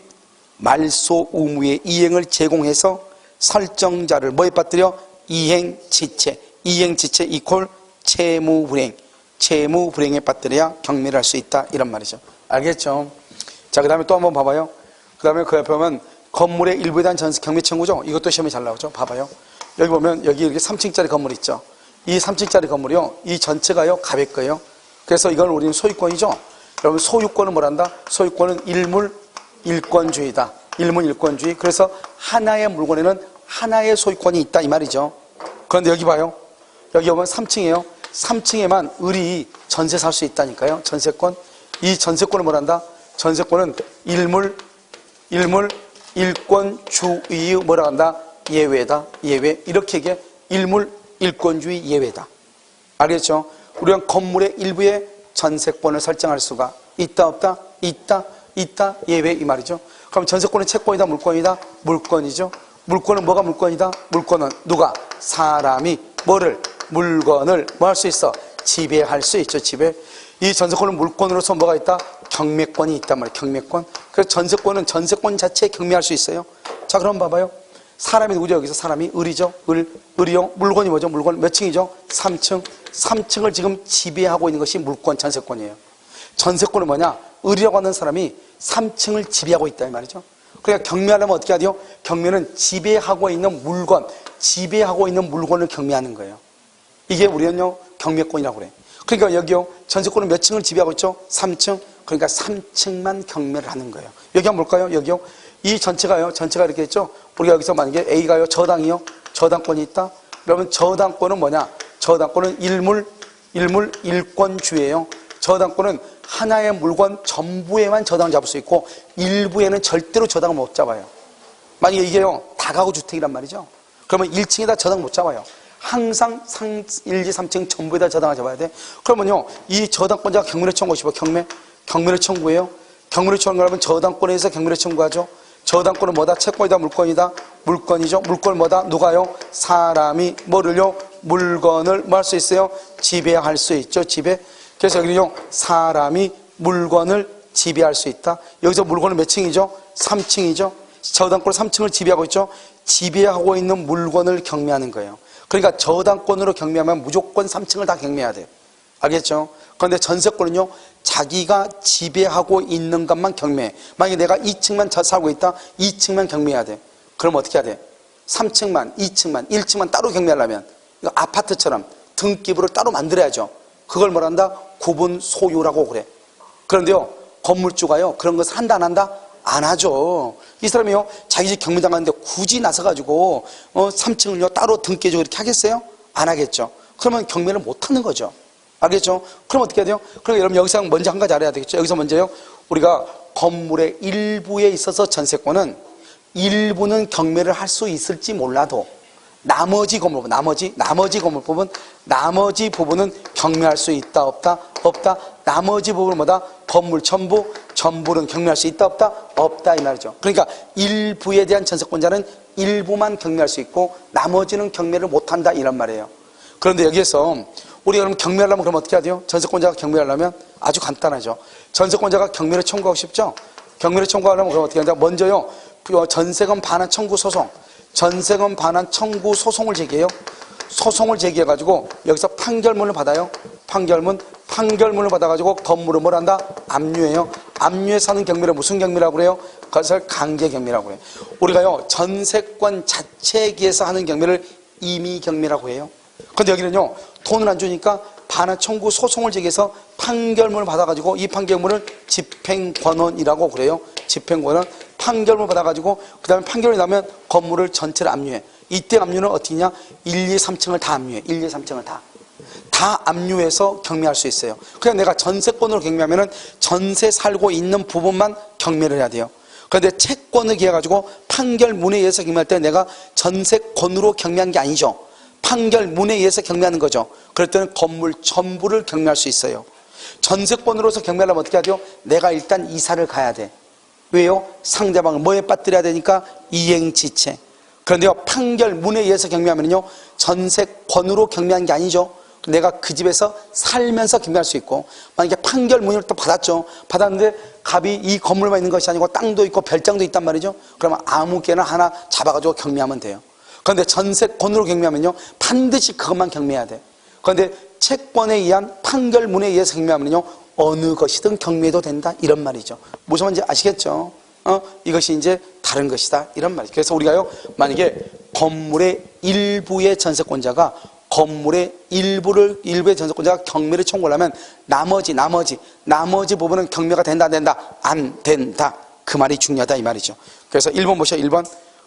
말소 의무의 이행을 제공해서 설정자를 뭐에 빠뜨려? 이행지체. 이행지체 이퀄 채무불이행. 채무불이행에 빠뜨려야 경매를 할 수 있다 이런 말이죠. 알겠죠? 자, 그 다음에 또 한번 봐봐요. 그 다음에 그 옆에 보면 건물의 일부에 대한 전세 경매 청구죠. 이것도 시험에 잘 나오죠. 봐봐요. 여기 보면 여기 이렇게 3층짜리 건물 있죠. 이 3층짜리 건물이요. 이 전체가요. 갑의 거예요. 그래서 이걸 우리는 소유권이죠. 여러분 소유권은 뭐란다? 소유권은 일물일권주의다. 일문일권주의. 그래서 하나의 물건에는 하나의 소유권이 있다 이 말이죠. 그런데 여기 봐요. 여기 보면 3층이에요. 3층에만 을이 전세 살 수 있다니까요. 전세권. 이 전세권을 뭐란다? 전세권은 일권주의의 뭐라 한다? 예외다. 예외. 이렇게 얘기해. 일권주의 예외다. 알겠죠? 우리는 건물의 일부에 전세권을 설정할 수가 있다 없다? 있다 예외 이 말이죠. 그럼 전세권은 채권이다 물권이다? 물권이죠. 물권은 뭐가 물권이다? 물권은 누가? 사람이 뭐를? 물건을 뭐 할 수 있어? 지배할 수 있죠. 지배. 이 전세권은 물권으로서 뭐가 있다? 경매권이 있단 말이에요. 경매권. 그래서 전세권은 전세권 자체에 경매할 수 있어요. 자, 그럼 봐봐요. 사람이 누구죠? 여기서 사람이 을이죠. 을이요. 물건이 뭐죠? 물건 몇 층이죠? 3층. 3층을 지금 지배하고 있는 것이 물권 전세권이에요. 전세권은 뭐냐? 을이라고 하는 사람이 3층을 지배하고 있다 이 말이죠. 그러니까 경매하려면 어떻게 해야 돼요? 경매는 지배하고 있는 물건, 지배하고 있는 물건을 경매하는 거예요. 이게 우리는요 경매권이라고 그래. 그러니까 여기요 전세권은 몇 층을 지배하고 있죠? 3층. 그러니까 3층만 경매를 하는 거예요. 여기 한번 볼까요? 여기요. 이 전체가요. 전체가 이렇게 있죠. 우리가 여기서 만약에 A가요 저당이요. 저당권이 있다. 그러면 저당권은 뭐냐? 저당권은 일권주예요. 저당권은 하나의 물건 전부에만 저당을 잡을 수 있고 일부에는 절대로 저당을 못 잡아요. 만약에 이게요 다가구 주택이란 말이죠. 그러면 1층에다 저당 못 잡아요. 항상 1, 2, 3층 전부에다 저당을 잡아야 돼. 그러면요 이 저당권자가 경매를 청구하고 싶어. 경매를 청구해요. 경매를 청구하면 저당권에서 경매를 청구하죠. 저당권은 뭐다? 채권이다 물권이다? 물권이죠. 물권 뭐다? 누가요? 사람이 뭐를요? 물건을 뭐 할 수 있어요? 지배할 수 있죠. 지배. 그래서 여기는요 사람이 물건을 지배할 수 있다. 여기서 물건은 몇 층이죠? 3층이죠. 저당권 3층을 지배하고 있죠. 지배하고 있는 물건을 경매하는 거예요. 그러니까 저당권으로 경매하면 무조건 3층을 다 경매해야 돼요. 알겠죠? 그런데 전세권은요 자기가 지배하고 있는 것만 경매해. 만약에 내가 2층만 살고 있다 2층만 경매해야 돼. 그럼 어떻게 해야 돼? 3층만 2층만 1층만 따로 경매하려면 이거 아파트처럼 등기부를 따로 만들어야죠. 그걸 뭐란다? 구분 소유라고 그래. 그런데요 건물주가요 그런 것을 한다 안 한다? 안 하죠. 이 사람이요 자기 집 경매장 가는데 굳이 나서가지고 3층을요 따로 등기해주고 이렇게 하겠어요? 안 하겠죠. 그러면 경매를 못 하는 거죠. 알겠죠? 그럼 어떻게 해야 돼요? 그럼 여러분 여기서 먼저 한 가지 알아야 되겠죠. 여기서 먼저요 우리가 건물의 일부에 있어서 전세권은 일부는 경매를 할 수 있을지 몰라도 나머지 건물법은 나머지 부분은 경매할 수 있다 없다? 없다. 나머지 부분은 뭐다? 건물 전부는 경매할 수 있다 없다? 없다 이 말이죠. 그러니까 일부에 대한 전세권자는 일부만 경매할 수 있고 나머지는 경매를 못한다 이런 말이에요. 그런데 여기에서 우리가 그럼 경매하려면 그럼 어떻게 해야 돼요? 전세권자가 경매하려면 아주 간단하죠. 전세권자가 경매를 청구하고 싶죠? 경매를 청구하려면 그럼 어떻게 하냐? 먼저요 전세금 반환 청구 소송, 전세금 반환 청구 소송을 제기해요. 소송을 제기해가지고 여기서 판결문을 받아요. 판결문을 받아가지고 건물을 뭘 한다? 압류해요. 압류해서 하는 경매를 무슨 경매라고 그래요? 그것을 강제 경매라고 해요. 우리가요 전세권 자체에 의해서 하는 경매를 임의 경매라고 해요. 근데 여기는요 돈을 안 주니까 반환 청구 소송을 제기해서 판결문을 받아가지고 이 판결문을 집행권원이라고 그래요. 집행권원. 판결문을 받아가지고 그 다음에 판결이 나면 건물을 전체를 압류해. 이때 압류는 어떻게 하냐? 1, 2, 3층을 다 압류해. 1, 2, 3층을 다 압류해서 경매할 수 있어요. 그냥 내가 전세권으로 경매하면은 전세 살고 있는 부분만 경매를 해야 돼요. 그런데 채권을 기해가지고 판결문에 의해서 경매할 때 내가 전세권으로 경매한 게 아니죠. 판결문에 의해서 경매하는 거죠. 그럴 때는 건물 전부를 경매할 수 있어요. 전세권으로서 경매하려면 어떻게 해야 돼요? 내가 일단 이사를 가야 돼. 왜요? 상대방을 뭐에 빠뜨려야 되니까? 이행지체. 그런데요 판결문에 의해서 경매하면요 전세권으로 경매한 게 아니죠. 내가 그 집에서 살면서 경매할 수 있고, 만약에 판결문을 또 받았는데 갑이 이 건물만 있는 것이 아니고 땅도 있고 별장도 있단 말이죠. 그러면 아무 개나 하나 잡아가지고 경매하면 돼요. 그런데 전세권으로 경매하면요 반드시 그것만 경매해야 돼. 그런데 채권에 의한 판결문에 의해서 경매하면요 어느 것이든 경매해도 된다 이런 말이죠. 무슨 말인지 아시겠죠? 이것이 이제 다른 것이다 이런 말이죠. 그래서 우리가요 만약에 건물의 일부의 전세권자가 건물의 일부의 전세권자가 경매를 청구하려면 나머지 부분은 경매가 된다 안 된다 그 말이 중요하다 이 말이죠. 그래서 1번 보시죠. 1번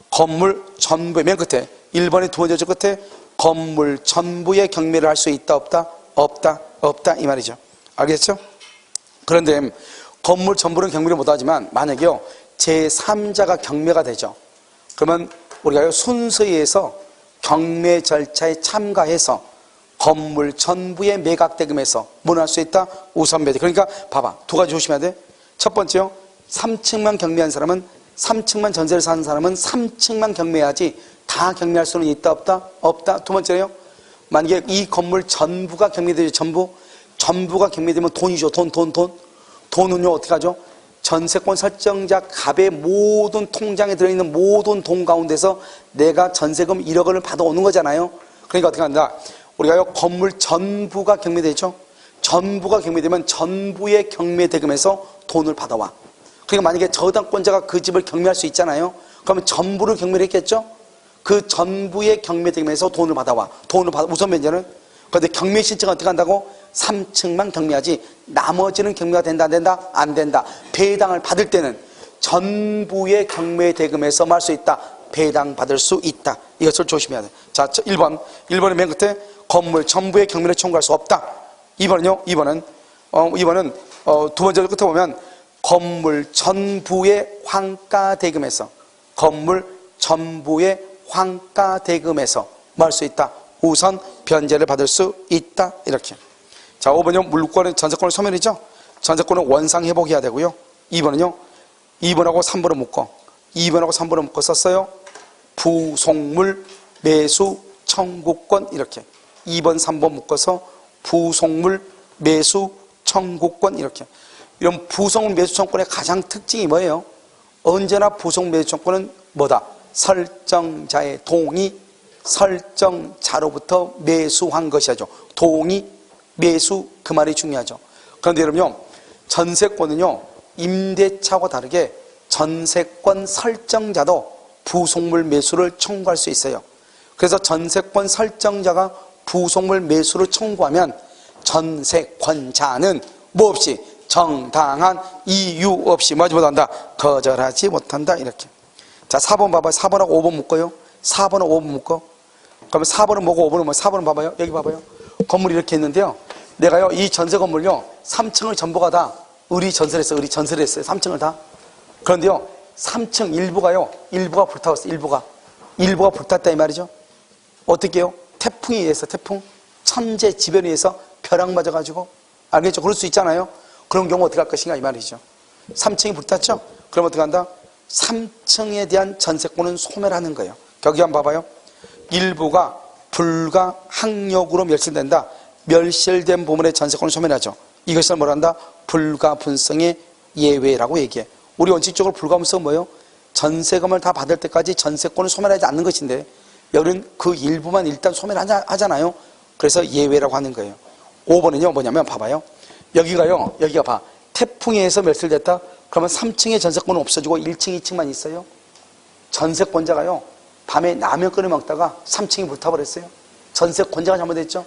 건물 전부 맨 끝에 1번의 두 번째 줄 끝에 건물 전부의 경매를 할 수 있다 없다 이 말이죠. 알겠죠? 그런데 건물 전부는 경매를 못하지만 만약에요 제3자가 경매가 되죠. 그러면 우리가 순서에 의해서 경매 절차에 참가해서 건물 전부의 매각대금에서 뭘 할 수 있다? 우선 매대. 그러니까 봐봐 두 가지 조심해야 돼. 첫 번째요 3층만 경매한 사람은 3층만 전세를 사는 사람은 3층만 경매해야지 다 경매할 수는 있다 없다? 없다. 두 번째요 만약에 이 건물 전부가 경매되죠. 전부가 경매되면 돈이죠. 돈은요 어떻게 하죠? 전세권 설정자 갑의 모든 통장에 들어있는 모든 돈 가운데서 내가 전세금 1억 원을 받아오는 거잖아요. 그러니까 어떻게 한다? 우리가요 건물 전부가 경매되죠. 전부가 경매되면 전부의 경매대금에서 돈을 받아와. 그러니까 만약에 저당권자가 그 집을 경매할 수 있잖아요. 그러면 전부를 경매를 했겠죠. 그 전부의 경매대금에서 돈을 받아와. 우선 면제는. 그런데 경매 신청은 어떻게 한다고? 3층만 경매하지 나머지는 경매가 된다 안 된다? 안 된다. 배당을 받을 때는 전부의 경매대금에서 할 수 있다. 배당 받을 수 있다. 이것을 조심해야 돼. 자, 1번은 맨 끝에 건물 전부의 경매를 청구할 수 없다. 2번은요? 2번은 두 번째 끝에 보면 건물 전부의 환가대금에서 할 수 있다. 우선 변제를 받을 수 있다. 이렇게. 자, 5번은요. 물권은 전세권을 소멸이죠. 전세권은 원상 회복해야 되고요. 2번은요. 2번하고 3번을 묶어. 2번하고 3번을 묶어 썼어요. 부속물 매수 청구권 이렇게. 2번, 3번 묶어서 부속물 매수 청구권 이렇게. 이런 부속물 매수 청구권의 가장 특징이 뭐예요? 언제나 부속물 매수 청구권은 뭐다? 설정자의 동의, 설정자로부터 매수한 것이죠. 동의, 매수 그 말이 중요하죠. 그런데 여러분요, 전세권은요 임대차와 다르게 전세권 설정자도 부속물 매수를 청구할 수 있어요. 그래서 전세권 설정자가 부속물 매수를 청구하면 전세권자는 뭐 없이 정당한 이유 없이 못한다. 거절하지 못한다. 이렇게. 자, 4번 봐봐요. 4번하고 5번 묶어요. 4번하고 5번 묶어. 그러면 4번은 뭐고 5번은 뭐? 4번은 봐봐요. 여기 봐봐요. 건물이 이렇게 있는데요. 내가요 이 전세 건물요 3층을 전부가 다 전세를 했어요. 3층을 다. 그런데요 3층 일부가 불타왔어. 일부가 불탔다 이 말이죠. 어떻게 해요? 태풍에 의해서 천재지변에 의해서 벼락 맞아가지고. 알겠죠? 그럴 수 있잖아요. 그런 경우 어떻게 할 것인가 이 말이죠. 3층이 불탔죠? 그럼 어떻게 한다? 3층에 대한 전세권은 소멸하는 거예요. 여기 한번 봐봐요. 일부가 불가 항력으로 멸실된다. 멸실된 부분의 전세권을 소멸하죠. 이것을 뭐란다? 불가분성의 예외라고 얘기해. 우리 원칙적으로 불가분성은 뭐예요? 전세금을 다 받을 때까지 전세권을 소멸하지 않는 것인데 여기는 그 일부만 일단 소멸하잖아요. 그래서 예외라고 하는 거예요. 5번은요 뭐냐면 봐봐요. 여기가 봐. 태풍에 의해서 멸실됐다. 그러면 3층의 전세권은 없어지고 1층, 2층만 있어요. 전세권자가요 밤에 라면 끓여 먹다가 3층이 불타버렸어요. 전세권자가 잘못했죠.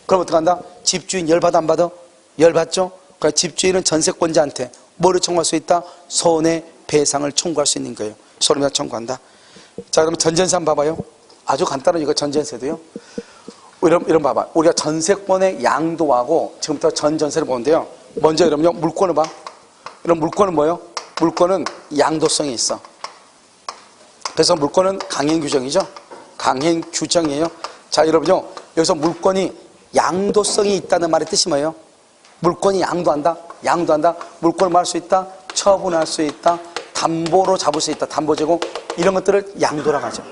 그럼 어떡한다? 집주인 열받아 안 받아? 열받죠? 그러니까 집주인은 전세권자한테 뭐를 청구할 수 있다? 손해배상을 청구할 수 있는 거예요. 손해배상 청구한다. 자, 그럼 전전세 한번 봐봐요. 아주 간단한 이거 전전세도요. 이런 봐봐. 우리가 전세권의 양도하고 지금부터 전전세를 보는데요. 먼저 여러분요 물권을 봐. 이런 물권은 뭐예요? 물권은 양도성이 있어. 그래서 물권은 강행규정이죠. 강행규정이에요. 자, 여러분요 여기서 물권이 양도성이 있다는 말의 뜻이 뭐예요? 물권이 양도한다. 물권을 말 수 있다. 처분할 수 있다. 담보로 잡을 수 있다. 담보제공 이런 것들을 양도라고 하죠.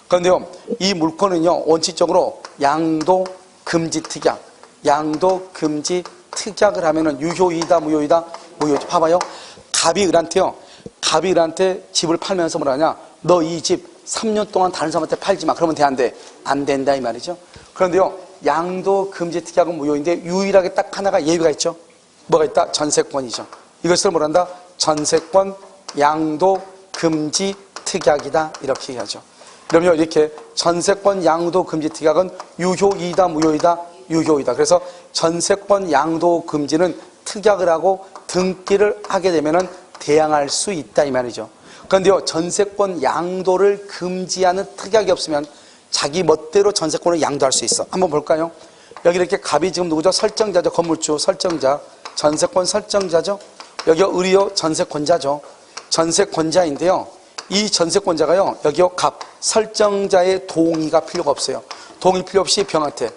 그런데요 이 물권은요 원칙적으로 양도 금지 특약, 을 하면은 유효이다 무효이다? 무효죠. 봐봐요. 갑이 을한테 집을 팔면서 뭐라 하냐? 너 이 집 3년 동안 다른 사람한테 팔지 마. 그러면 돼 안 돼? 안 된다 이 말이죠. 그런데요 양도 금지 특약은 무효인데 유일하게 딱 하나가 예외가 있죠. 뭐가 있다? 전세권이죠. 이것을 뭐란다? 전세권 양도 금지 특약이다 이렇게 얘기하죠. 그러면 이렇게 전세권 양도 금지 특약은 유효이다 무효이다? 유효이다. 그래서 전세권 양도 금지는 특약을 하고 등기를 하게 되면은 대항할 수 있다 이 말이죠. 그런데요 전세권 양도를 금지하는 특약이 없으면 자기 멋대로 전세권을 양도할 수 있어. 한번 볼까요? 여기 이렇게 갑이 지금 누구죠? 설정자죠. 건물주 설정자. 전세권 설정자죠. 여기 의료 전세권자죠. 전세권자인데요. 이 전세권자가요. 여기요 갑 설정자의 동의가 필요가 없어요. 동의 필요 없이 병한테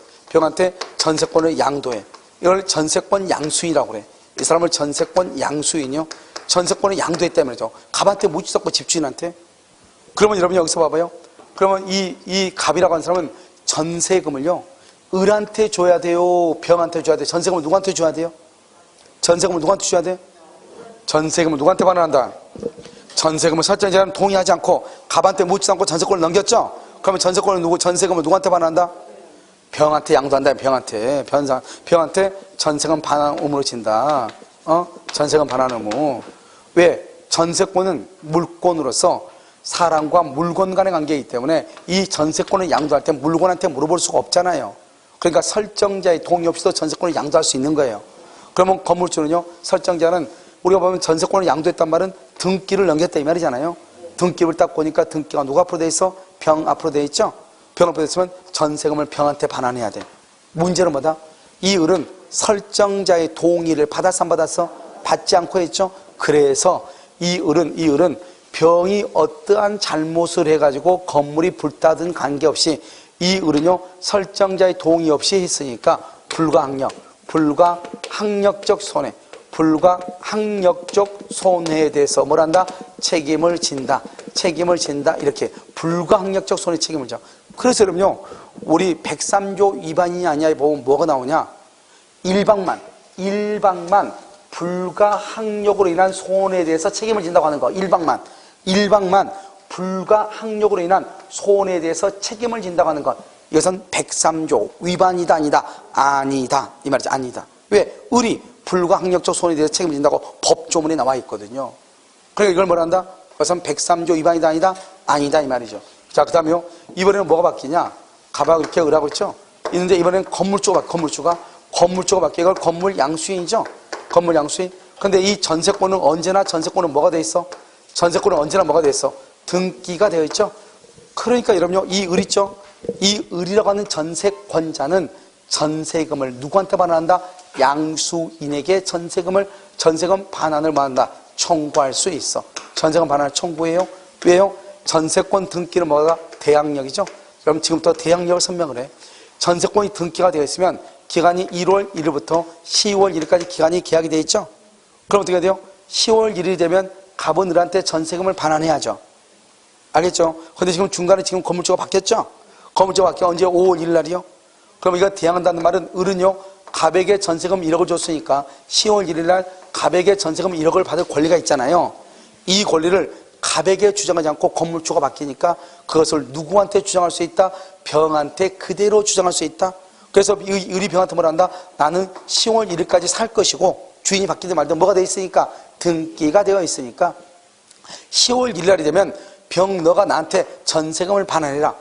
전세권을 양도해. 이걸 전세권 양수인이라고 그래. 이 사람을 전세권 양수인이요. 전세권을 양도했다는 말이죠. 갑한테 못 있었고 집주인한테. 그러면 여러분 여기서 봐봐요. 그러면 이 갑이라고 하는 사람은 전세금을요 을한테 줘야 돼요? 병한테 줘야 돼요? 전세금을 누구한테 줘야 돼요? 전세금을 누구한테 줘야 돼요? 전세금을 누구한테 반환한다? 전세금을 설정자는 동의하지 않고 갑한테 묻지 않고 전세권을 넘겼죠? 그러면 전세금을 누구한테 반환한다? 병한테 양도한다. 병한테 전세금 반환 의무로 진다. 전세금 반환 의무. 왜? 전세권은 물권으로서 사람과 물건 간의 관계이기 때문에 이 전세권을 양도할 때 물건한테 물어볼 수가 없잖아요. 그러니까 설정자의 동의 없이도 전세권을 양도할 수 있는 거예요. 그러면 건물주는요, 설정자는 우리가 보면 전세권을 양도했단 말은 등기를 넘겼다 이 말이잖아요. 등기를 딱 보니까 등기가 누가 앞으로 돼 있어? 병 앞으로 돼 있죠? 병 앞으로 돼 있으면 전세금을 병한테 반환해야 돼. 문제는 뭐다? 이 을은 설정자의 동의를 받았어 안 받았어? 받지 않고 했죠? 그래서 이 을은 병이 어떠한 잘못을 해가지고 건물이 불타든 관계없이 이 을은요, 설정자의 동의 없이 했으니까 불가항력적 손해에 대해서 뭘 한다? 책임을 진다. 이렇게 불가항력적 손해 책임을 져. 그래서 여러분요, 우리 103조 위반이냐 아니냐에 보면 뭐가 나오냐? 일방만 불가항력으로 인한 손해에 대해서 책임을 진다고 하는 거. 일방만 불가항력으로 인한 손해에 대해서 책임을 진다고 하는 것. 이것은 103조 위반이다 아니다 이 말이죠. 아니다. 왜? 을이 불가항력적 손해에 대해서 책임을 진다고 법조문에 나와 있거든요. 그러니까 이걸 뭐라 한다? 그것은 103조 위반이다 아니다 이 말이죠. 자, 그 다음에요, 이번에는 뭐가 바뀌냐? 가봐 이렇게 을하고 있죠? 있는데 이번에는 건물주가 바뀌어. 이걸 건물 양수인이죠? 건물 양수인. 근데 이 전세권은 언제나 뭐가 돼 있어? 전세권은 언제나 뭐가 돼 있어? 등기가 되어 있죠? 그러니까 여러분요, 이 을 있죠? 이 을이라고 하는 전세권자는 전세금을 누구한테 반환한다? 양수인에게 전세금 반환을 한다. 청구할 수 있어. 전세금 반환을 청구해요. 왜요? 전세권 등기는 뭐가? 대항력이죠? 그럼 지금부터 대항력을 설명을 해. 전세권이 등기가 되어 있으면 기간이 1월 1일부터 10월 1일까지 기간이 계약이 되어 있죠? 그럼 어떻게 돼요? 10월 1일이 되면 갑은 을한테 전세금을 반환해야죠. 알겠죠? 근데 중간에 건물주가 바뀌었죠? 건물주가 바뀌어 언제? 5월 1일 날이요? 그럼 이거 대항한다는 말은 을은요, 갑에게 전세금 1억을 줬으니까 10월 1일 날 갑에게 전세금 1억을 받을 권리가 있잖아요. 이 권리를 갑에게 주장하지 않고 건물주가 바뀌니까 그것을 누구한테 주장할 수 있다? 병한테 그대로 주장할 수 있다. 그래서 을이 병한테 뭐라 한다? 나는 10월 1일까지 살 것이고, 주인이 바뀌든 말든 뭐가 되어 있으니까? 등기가 되어 있으니까 10월 1일 날이 되면 병 너가 나한테 전세금을 반환해라,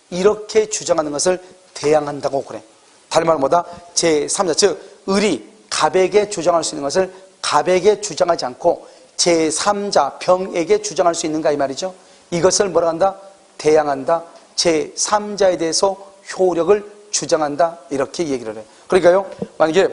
이렇게 주장하는 것을 대항한다고 그래. 다른 말은 뭐다? 제3자, 즉 을이 갑에게 주장할 수 있는 것을 갑에게 주장하지 않고 제3자 병에게 주장할 수 있는가 이 말이죠. 이것을 뭐라 한다? 대항한다. 제3자에 대해서 효력을 주장한다, 이렇게 얘기를 해. 그러니까요, 만약에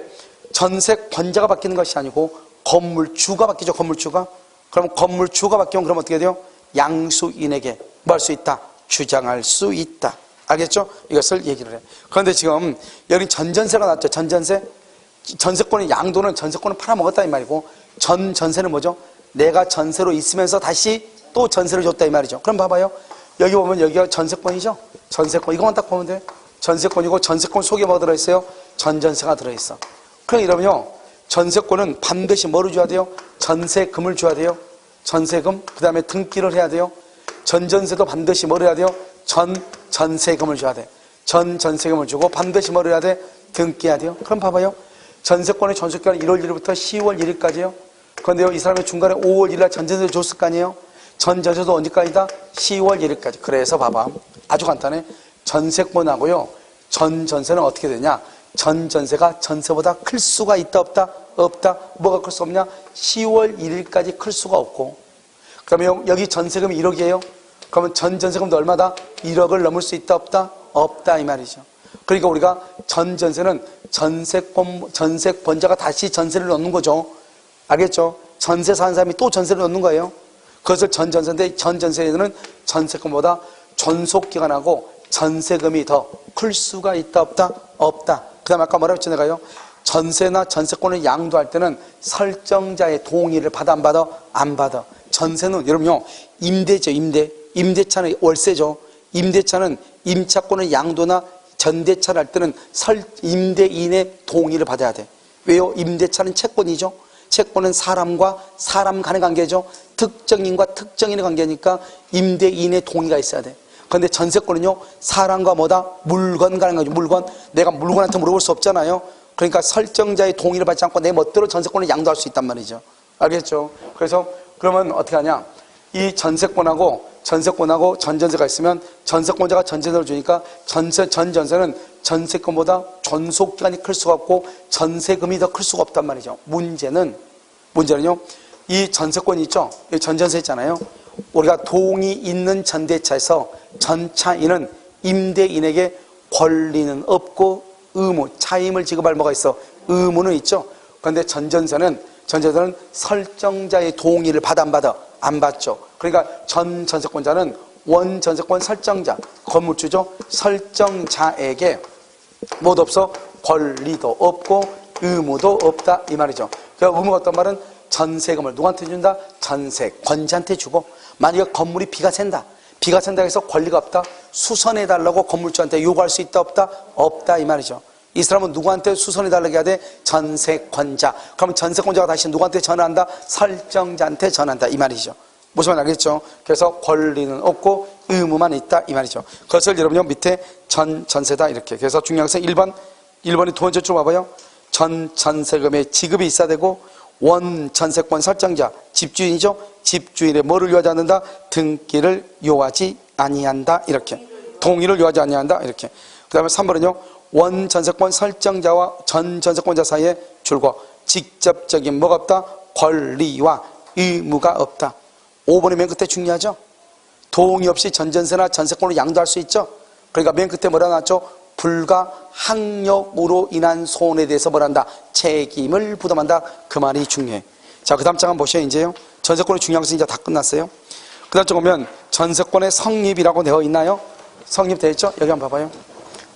전세권자가 바뀌는 것이 아니고 건물주가 바뀌죠. 건물주가. 그럼 건물주가 바뀌면 그럼 어떻게 돼요? 양수인에게 뭐 할 수 있다? 주장할 수 있다. 알겠죠? 이것을 얘기를 해. 그런데 지금 여기 전전세가 나왔죠. 전전세. 전세권의 양도는 전세권을 팔아먹었다 이 말이고, 전세는 뭐죠? 내가 전세로 있으면서 다시 또 전세를 줬다 이 말이죠. 그럼 봐봐요. 여기 보면 여기가 전세권이죠. 전세권. 이것만 딱 보면 돼. 전세권이고, 전세권 속에 뭐가 들어있어요? 전전세가 들어있어. 그럼 이러면요, 전세권은 반드시 뭐를 줘야 돼요? 전세금을 줘야 돼요. 전세금. 그 다음에 등기를 해야 돼요. 전전세도 반드시 뭐를 해야 돼요? 전세금을 줘야 돼. 전세금을 주고 반드시 뭐를 해야 돼? 등기해야 돼요. 그럼 봐봐요. 전세권의 전세기간은 1월 1일부터 10월 1일까지요. 그런데요, 이 사람이 중간에 5월 1일 날 전전세를 줬을 거 아니에요? 전전세도 언제까지다? 10월 1일까지. 그래서 봐봐. 아주 간단해. 전세권하고요, 전전세는 어떻게 되냐? 전전세가 전세보다 클 수가 있다 없다? 없다. 뭐가 클 수 없냐? 10월 1일까지 클 수가 없고, 그러면 여기 전세금이 1억이에요. 그러면 전세금도 얼마다? 1억을 넘을 수 있다 없다? 없다 이 말이죠. 그러니까 우리가 전세는 전세권자가 다시 전세를 넣는 거죠. 알겠죠? 전세 사는 사람이 또 전세를 넣는 거예요. 그것을 전전세인데, 전전세에는 전세금보다 존속기간하고 전세금이 더 클 수가 있다 없다? 없다. 그 다음에 아까 뭐라고 했죠 내가요? 전세나 전세권을 양도할 때는 설정자의 동의를 받아 안 받아? 안 받아. 전세는 여러분요, 임대죠. 임대차는 월세죠. 임대차는 임차권의 양도나 전대차를 할 때는 임대인의 동의를 받아야 돼. 왜요? 임대차는 채권이죠. 채권은 사람과 사람 간의 관계죠. 특정인과 특정인의 관계니까 임대인의 동의가 있어야 돼. 그런데 전세권은요, 사람과 뭐다? 물건 간의 관계죠. 물건. 내가 물건한테 물어볼 수 없잖아요. 그러니까 설정자의 동의를 받지 않고 내 멋대로 전세권을 양도할 수 있단 말이죠. 알겠죠? 그래서 그러면 어떻게 하냐? 이 전세권하고 전전세가 있으면 전세권자가 전전세를 주니까 전전세는 전세권보다 존속기간이 클 수가 없고 전세금이 더 클 수가 없단 말이죠. 문제는요, 이 전세권이 있죠? 이 전전세 있잖아요. 우리가 동의 있는 전대차에서 전차인은 임대인에게 권리는 없고 의무, 차임을 지급할 뭐가 있어? 의무는 있죠. 그런데 전전세는 설정자의 동의를 받아 안 받아? 안 받죠. 그러니까 전세권자는 원전세권 설정자, 건물주죠. 설정자에게 뭐도 없어? 권리도 없고 의무도 없다 이 말이죠. 그러니까 의무가 어떤 말은 전세금을 누구한테 준다? 전세권자한테 주고, 만약에 건물이 비가 샌다 해서 권리가 없다? 수선해달라고 건물주한테 요구할 수 있다 없다? 없다 이 말이죠. 이 사람은 누구한테 수선해달라고 해야 돼? 전세권자. 그러면 전세권자가 다시 누구한테 전화한다? 설정자한테 전한다 이 말이죠. 무슨 말 알겠죠? 그래서 권리는 없고 의무만 있다 이 말이죠. 그것을 여러분요 밑에 전세다 이렇게. 그래서 중요한 것은 1번이 두 번째 줄 봐봐요. 전세금의 지급이 있어야 되고, 원전세권 설정자, 집주인이죠. 집주인의 뭐를 요하지 않는다? 등기를 요하지 아니한다 이렇게. 동의를 요하지 아니한다 이렇게. 그 다음에 3번은요. 원전세권 설정자와 전전세권자 사이에 줄고 직접적인 뭐가 없다? 권리와 의무가 없다. 5번이 맨 끝에 중요하죠. 동의 없이 전전세나 전세권을 양도할 수 있죠. 그러니까 맨 끝에 뭐라 나왔죠? 불가 학력으로 인한 손해에 대해서 뭐란다? 책임을 부담한다. 그 말이 중요해. 자, 그 다음 장 한번 보셔요. 이제요. 전세권의 중요한 것은 이제 다 끝났어요. 그 다음 장 보면 전세권의 성립이라고 되어 있나요? 성립되어 있죠? 여기 한번 봐봐요.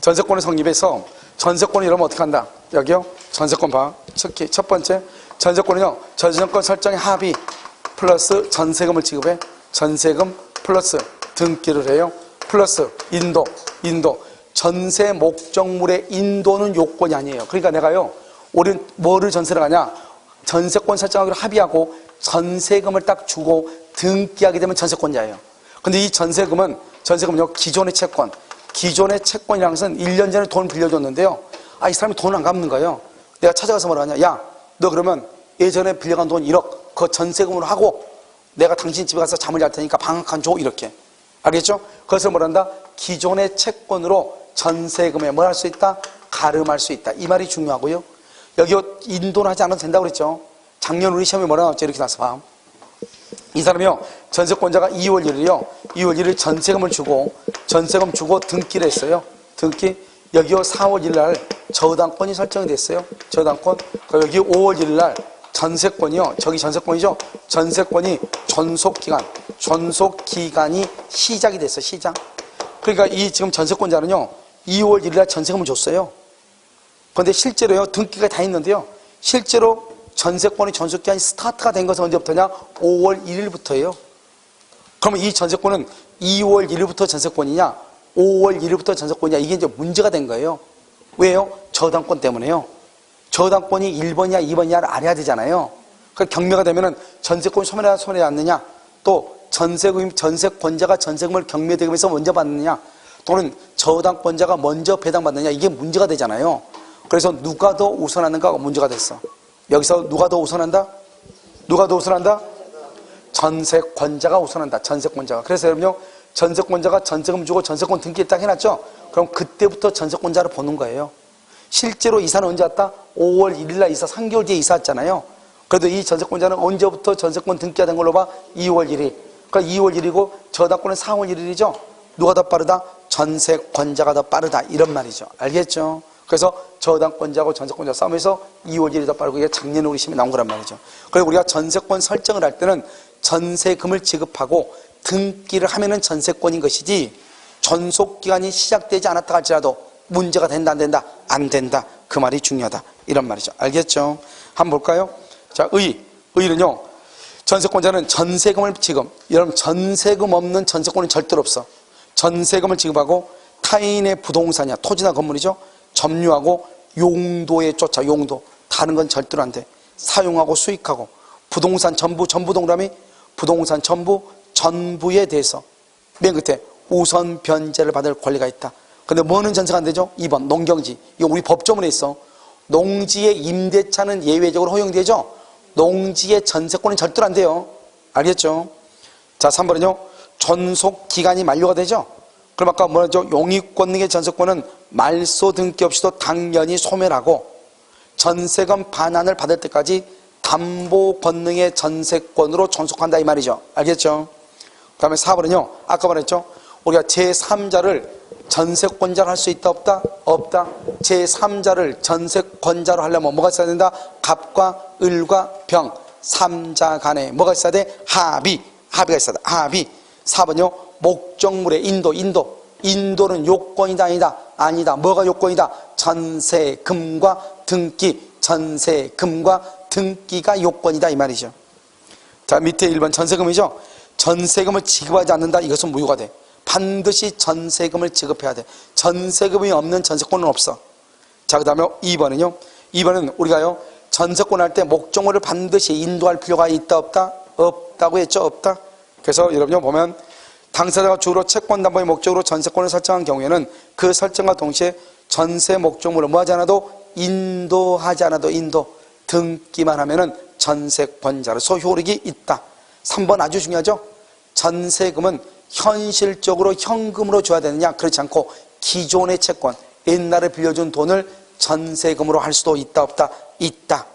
전세권의 성립에서 전세권이 이러면 어떻게 한다? 여기요. 전세권 봐. 특히 첫 번째 전세권은요. 전세권 설정의 합의 플러스 전세금을 지급해. 전세금 플러스 등기를 해요. 플러스 인도. 전세 목적물의 인도는 요건이 아니에요. 그러니까 내가요, 우리는 뭐를 전세를 하냐? 전세권 설정하기로 합의하고 전세금을 딱 주고 등기하게 되면 전세권자예요. 근데 이 전세금은요, 기존의 채권이라는 것은 1년 전에 돈 빌려줬는데요. 이 사람이 돈을 안 갚는 거예요. 내가 찾아가서 뭐라 하냐? 야, 너 그러면 예전에 빌려간 돈 1억 그거 전세금으로 하고 내가 당신 집에 가서 잠을 잘 테니까 방 한 칸 줘 이렇게. 알겠죠? 그것을 뭐란다? 기존의 채권으로 전세금에 뭘 할 수 있다? 가름할 수 있다. 이 말이 중요하고요. 여기 인도는 하지 않아도 된다고 그랬죠. 작년 우리 시험에 뭐라 나왔죠? 이렇게 나서 봐. 이 사람이요, 전세권자가 2월 1일 전세금을 주고 등기를 했어요. 등기. 여기요 4월 1일 날 저당권이 설정이 됐어요. 저당권. 여기 5월 1일 날 전세권이요. 저기 전세권이죠. 전세권이 존속기간이 시작이 됐어요. 시작. 그러니까 이 지금 전세권자는요, 2월 1일 날 전세금을 줬어요. 그런데 실제로요, 등기가 다 있는데요. 실제로 전세권이 존속기간이 스타트가 된 것은 언제부터냐? 5월 1일부터예요. 그러면 이 전세권은 2월 1일부터 전세권이냐? 5월 1일부터 전세권이냐? 이게 이제 문제가 된 거예요. 왜요? 저당권 때문에요. 저당권이 1번이냐 2번이냐를 알아야 되잖아요. 그 경매가 되면은 전세권이 소멸하지 않느냐, 또 전세권자가 전세금을 경매대금에서 먼저 받느냐, 또는 저당권자가 먼저 배당받느냐, 이게 문제가 되잖아요. 그래서 누가 더 우선하는가가 문제가 됐어. 여기서 누가 더 우선한다? 전세권자가 우선한다. 전세권자가. 그래서 여러분요, 전세권자가 전세금 주고 전세권 등기 딱 해놨죠? 그럼 그때부터 전세권자를 보는 거예요. 실제로 이사는 언제 왔다? 5월 1일 날 이사, 3개월 뒤에 이사 왔잖아요. 그래도 이 전세권자는 언제부터 전세권 등기가 된 걸로 봐? 2월 1일. 그러니까 2월 1일이고 저당권은 4월 1일이죠. 누가 더 빠르다? 전세권자가 더 빠르다. 이런 말이죠. 알겠죠? 그래서 저당권자하고 전세권자 싸움에서 2월 1일이 더 빠르고, 이게 작년에 우리 시험에 나온 거란 말이죠. 그리고 우리가 전세권 설정을 할 때는 전세금을 지급하고 등기를 하면은 전세권인 것이지, 존속기간이 시작되지 않았다 할지라도 문제가 된다 안 된다? 안 된다. 그 말이 중요하다. 이런 말이죠. 알겠죠? 한번 볼까요? 자, 의는요, 전세권자는 전세금을 지급. 여러분, 전세금 없는 전세권은 절대로 없어. 전세금을 지급하고 타인의 부동산이야, 토지나 건물이죠. 점유하고 용도에 쫓아, 용도. 다른 건 절대로 안 돼. 사용하고 수익하고 부동산 전부, 동그라미 부동산 전부에 대해서 맨 끝에 우선 변제를 받을 권리가 있다. 근데 뭐는 전세가 안 되죠? 2번 농경지. 이거 우리 법조문에 있어. 농지의 임대차는 예외적으로 허용되죠. 농지의 전세권은 절대로 안 돼요. 알겠죠? 자, 3번은요. 존속 기간이 만료가 되죠. 그럼 아까 뭐죠? 용익권 등의 전세권은 말소 등기 없이도 당연히 소멸하고 전세금 반환을 받을 때까지 담보 권능의 전세권으로 존속한다 이 말이죠. 알겠죠? 그 다음에 4번은요. 아까 말했죠. 우리가 제3자를 전세권자로 할 수 있다 없다? 없다. 제3자를 전세권자로 하려면 뭐가 있어야 된다? 갑과 을과 병 3자 간에 뭐가 있어야 돼? 합의가 있어야 돼. 합의. 4번요. 목적물의 인도는 요건이다 아니다? 아니다. 뭐가 요건이다? 전세금과 등기. 전세금과 등기가 요건이다 이 말이죠. 자, 밑에 1번 전세금이죠. 전세금을 지급하지 않는다. 이것은 무효가 돼. 반드시 전세금을 지급해야 돼. 전세금이 없는 전세권은 없어. 자, 그 다음에 2번은요. 2번은 우리가요 전세권 할 때 목적물을 반드시 인도할 필요가 있다 없다? 없다고 했죠. 없다. 그래서 여러분요 보면 당사자가 주로 채권담보의 목적으로 전세권을 설정한 경우에는 그 설정과 동시에 전세 목적물을 뭐하지 않아도 인도하지 않아도 등기만 하면은 전세권자로서 효력이 있다. 3번 아주 중요하죠. 전세금은 현실적으로 현금으로 줘야 되느냐? 그렇지 않고 기존의 채권, 옛날에 빌려준 돈을 전세금으로 할 수도 있다 없다? 있다.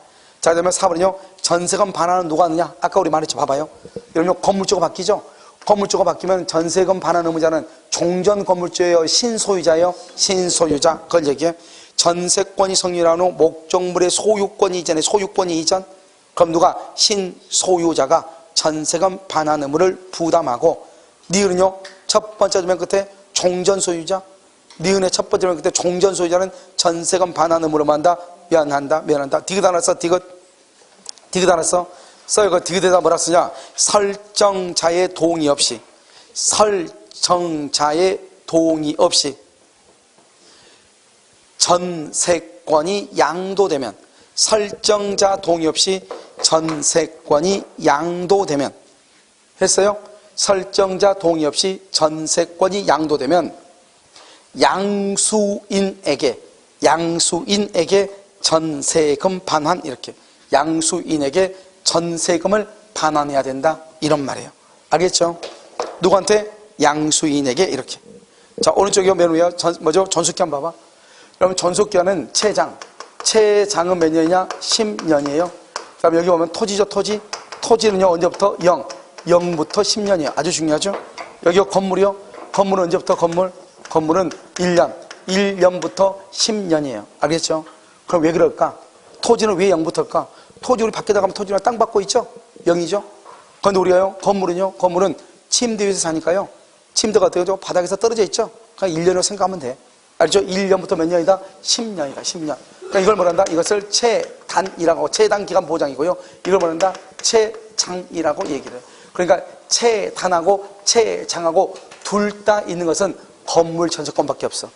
자, 그다음에 4번은요. 전세금 반환은 누가 하느냐? 아까 우리 말했죠. 봐봐요. 여러분 건물주가 바뀌죠? 건물주가 바뀌면 전세금 반환 의무자는 종전 건물주예요? 신소유자예요? 신소유자. 그걸 얘기해. 전세권이 성립한 후 목적물의 소유권이 이전. 그럼 누가? 신소유자가 전세금 반환 의무를 부담하고 니은은요 첫 번째 맨 끝에 종전소유자. 니은의 첫 번째 맨 끝에 종전소유자는 전세금 반환 의무를 만다. 면한다. 디귿 하나 써. 디귿 하나 써. 이거 디귿에다 뭐라 쓰냐? 설정자의 동의 없이 전세권이 양도되면, 설정자 동의 없이 전세권이 양도되면, 했어요? 설정자 동의 없이 전세권이 양도되면 양수인에게 전세금 반환, 이렇게 양수인에게 전세금을 반환해야 된다 이런 말이에요. 알겠죠? 누구한테? 양수인에게. 이렇게. 자, 오른쪽에 맨 위에 뭐죠? 전속기한 봐봐. 그러면 전속기한은 채장은 몇 년이냐? 10년이에요. 그 다음에 여기 보면 토지죠. 토지는요 언제부터? 0부터 10년이에요. 아주 중요하죠. 여기가 건물이요. 건물은 언제부터? 건물은 1년부터 10년이에요. 알겠죠? 그럼 왜 그럴까? 토지는 왜 0부터일까? 토지 우리 밖에 나가면 토지랑 땅 받고 있죠? 0이죠? 그런데 우리가요 건물은 침대 위에서 사니까요 침대가 어떻게 되죠? 바닥에서 떨어져 있죠? 그냥 1년으로 생각하면 돼. 알죠? 1년부터 몇 년이다? 10년이다. 10년. 그러니까 이걸 뭐란다? 이것을 채단이라고, 채단 기간 보장이고요. 이걸 뭐란다? 채장이라고 얘기를 해요. 그러니까 채단하고 채장하고 둘 다 있는 것은 건물 전세권밖에 없어.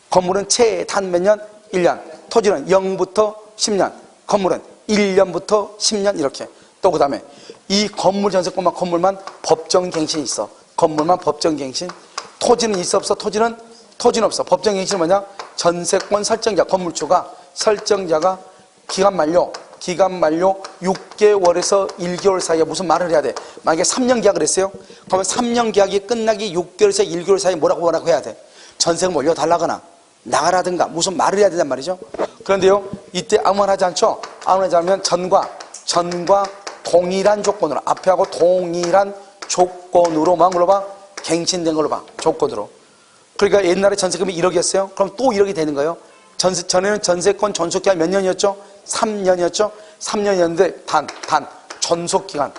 건물은 채단 몇 년? 1년. 토지는 0부터 10년. 건물은 1년부터 10년 이렇게. 또 그 다음에 이 건물 전세권만 건물만 법정갱신이 있어. 건물만 법정갱신. 토지는 있어 없어? 토지는 없어. 법정갱신은 뭐냐? 전세권 설정자, 건물주가 설정자가 기간 만료 6개월에서 1개월 사이에 무슨 말을 해야 돼? 만약에 3년 계약을 했어요? 그러면 3년 계약이 끝나기 6개월에서 1개월 사이에 뭐라고 해야 돼? 전세금 올려달라거나 나가라든가 무슨 말을 해야 된단 말이죠. 그런데요 이때 아무 말 하지 않죠. 아무 말 하지 않으면 전과 동일한 조건으로, 앞에하고 동일한 조건으로만 걸로 봐. 갱신된 걸로 봐. 조건으로. 그러니까 옛날에 전세금이 1억이었어요. 그럼 또 1억이 되는 거예요. 전에는 전세권 존속기간 몇 년이었죠? 3년이었죠? 3년이었는데 단 존속기간은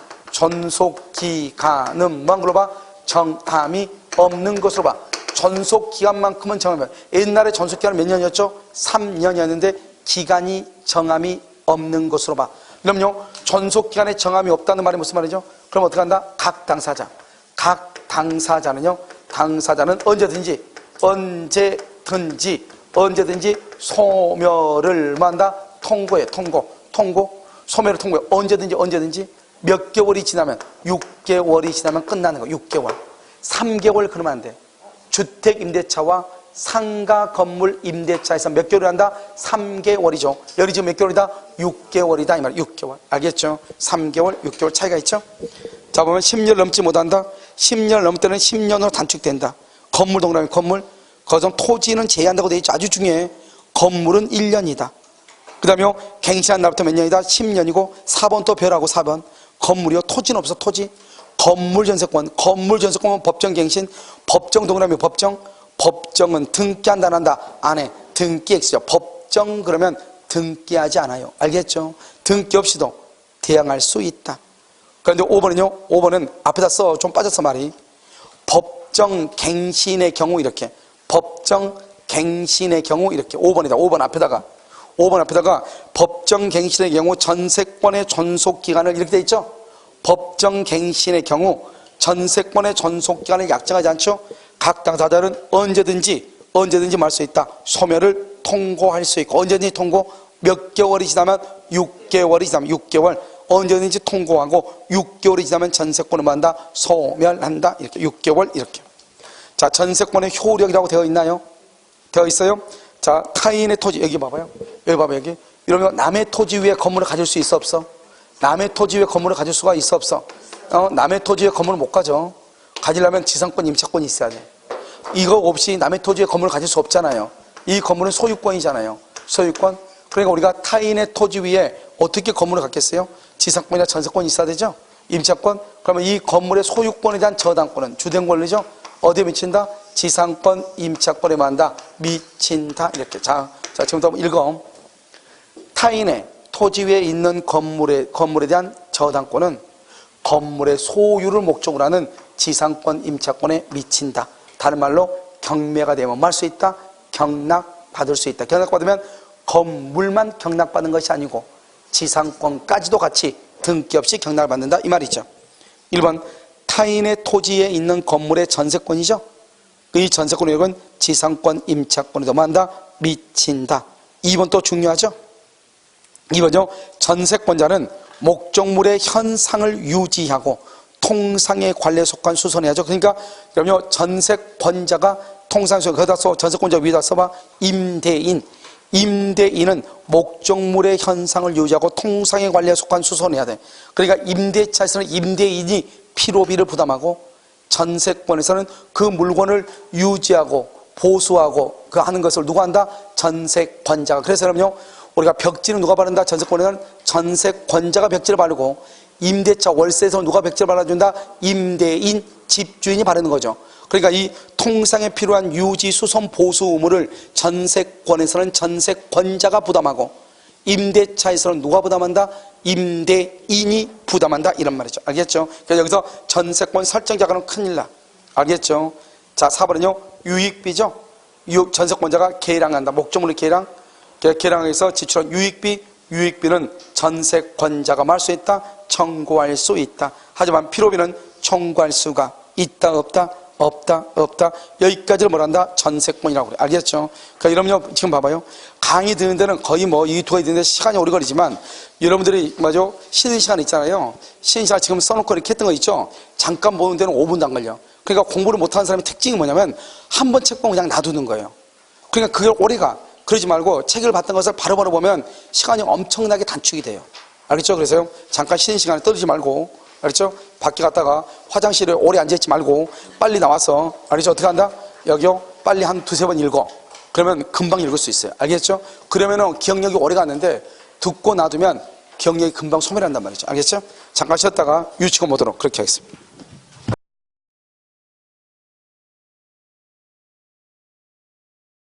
뭐한 걸로 봐? 정함이 없는 것으로 봐. 존속기간만큼은 정하면, 옛날에 존속기간은 몇 년이었죠? 3년이었는데 기간이 정함이 없는 것으로 봐. 그럼요 존속기간에 정함이 없다는 말이 무슨 말이죠? 그럼 어떻게 한다? 각 당사자는요 당사자는 언제든지 언제든지 소멸을 만다 통고해. 통고 소멸을 통고해. 언제든지 몇 개월이 지나면 6개월이 지나면 끝나는 거. 6개월 3개월 그러면 안 돼. 주택 임대차와 상가 건물 임대차에서 몇 개월을 한다? 3개월이죠. 여기 지금 몇 개월이다? 6개월이다 이 말이야. 6개월. 알겠죠? 3개월 6개월 차이가 있죠. 자 보면 10년 넘지 못한다. 10년 넘을 때는 10년으로 단축된다. 건물 동그라미 건물. 거기서 토지는 제한다고 되어 있죠. 아주 중요해. 건물은 1년이다. 그 다음에 갱신한 날부터 몇 년이다? 10년이고 4번 또 별하고 4번. 건물이요. 토지는 없어. 토지. 건물 전세권은 법정갱신. 법정 동그라미 법정은 등기한다 안 한다? 안 해. 등기 X죠. 법정 그러면 등기하지 않아요. 알겠죠? 등기 없이도 대항할 수 있다. 그런데 5번은요. 5번은 앞에다 써. 좀 빠졌어 말이. 법정갱신의 경우 이렇게. 법정갱신의 경우 이렇게. 5번이다. 5번 앞에다가 법정갱신의 경우 전세권의 존속기간을 이렇게 돼 있죠. 법정갱신의 경우 전세권의 존속기간을 약정하지 않죠. 각 당사자는 언제든지 말 수 있다. 소멸을 통고할 수 있고 언제든지 통고. 몇 개월이 지나면 6개월이 지나면 6개월 언제든지 통고하고 6개월이 지나면 전세권을 만다 소멸한다. 이렇게 6개월 이렇게. 자 전세권의 효력이라고 되어 있나요? 되어 있어요. 자 타인의 토지 여기 봐봐요. 여기 이러면 남의 토지 위에 건물을 가질 수 있어 없어? 남의 토지 위에 건물을 가질 수가 있어 없어? 남의 토지 위에 건물을 못 가져. 가지려면 지상권 임차권이 있어야 돼. 이거 없이 남의 토지에 건물을 가질 수 없잖아요. 이 건물은 소유권이잖아요. 소유권. 그러니까 우리가 타인의 토지 위에 어떻게 건물을 갖겠어요? 지상권이나 전세권이 있어야 되죠. 임차권. 그러면 이 건물의 소유권에 대한 저당권은 주된 권리죠. 어디에 미친다? 지상권 임차권에 만다 미친다. 이렇게. 자 지금부터 한번 읽어. 타인의 토지 위에 있는 건물에 대한 저당권은 건물의 소유를 목적으로 하는 지상권 임차권에 미친다. 다른 말로 경매가 되면 뭐 할 수 있다? 경락받을 수 있다. 경락받으면 건물만 경락받는 것이 아니고 지상권까지도 같이 등기 없이 경락을 받는다 이 말이죠. 1번 타인의 토지에 있는 건물의 전세권이죠. 이 전세권의 역은 지상권 임차권에도 만다 미친다. 2번 또 중요하죠. 2번요. 전세권자는 목적물의 현상을 유지하고 통상의 관리에 속한 수선해야죠. 그러니까 그러면 전세권자가 통상에 거기다 써. 전세권자 위에다 써봐. 임대인은 목적물의 현상을 유지하고 통상의 관리에 속한 수선해야 돼. 그러니까 임대차에서는 임대인이 피로비를 부담하고 전세권에서는 그 물건을 유지하고 보수하고 그 하는 것을 누가 한다? 전세권자가. 그래서 그러면요. 우리가 벽지는 누가 바른다? 전세권에서는 전세권자가 벽지를 바르고 임대차 월세에서 누가 벽지를 발라준다? 임대인 집주인이 바르는 거죠. 그러니까 이 통상에 필요한 유지, 수선, 보수 의무를 전세권에서는 전세권자가 부담하고 임대차에서는 누가 부담한다? 임대인이 부담한다 이런 말이죠. 알겠죠? 그래서 여기서 전세권 설정자가는 큰일 나. 알겠죠? 자 4번은요. 유익비죠. 전세권자가 계량한다. 목적물을 계량해서 지출한 유익비는 전세권자가 말 수 있다? 청구할 수 있다. 하지만 피로비는 청구할 수가 있다 없다? 없다. 여기까지를 뭐란다? 전세권이라고 그래. 알겠죠? 그러니까 여러분 지금 봐봐요. 강의 듣는 데는 거의 이 두 가지 듣는데 시간이 오래 걸리지만 여러분들이 쉬는 시간 있잖아요. 쉬는 시간 지금 써놓고 이렇게 했던 거 있죠? 잠깐 보는 데는 5분도 안 걸려. 그러니까 공부를 못하는 사람의 특징이 뭐냐면 한 번 책만 그냥 놔두는 거예요. 그러니까 그걸 오래 가. 그러지 말고 책을 봤던 것을 바로바로 보면 시간이 엄청나게 단축이 돼요. 알겠죠? 그래서요. 잠깐 쉬는 시간에 떠들지 말고, 알겠죠? 밖에 갔다가 화장실에 오래 앉아있지 말고 빨리 나와서, 알겠죠? 어떻게 한다? 여기요. 빨리 한 두세 번 읽어. 그러면 금방 읽을 수 있어요. 알겠죠? 그러면은 기억력이 오래 갔는데 듣고 놔두면 기억력이 금방 소멸한단 말이죠. 알겠죠? 잠깐 쉬었다가 유치원 오도록 그렇게 하겠습니다.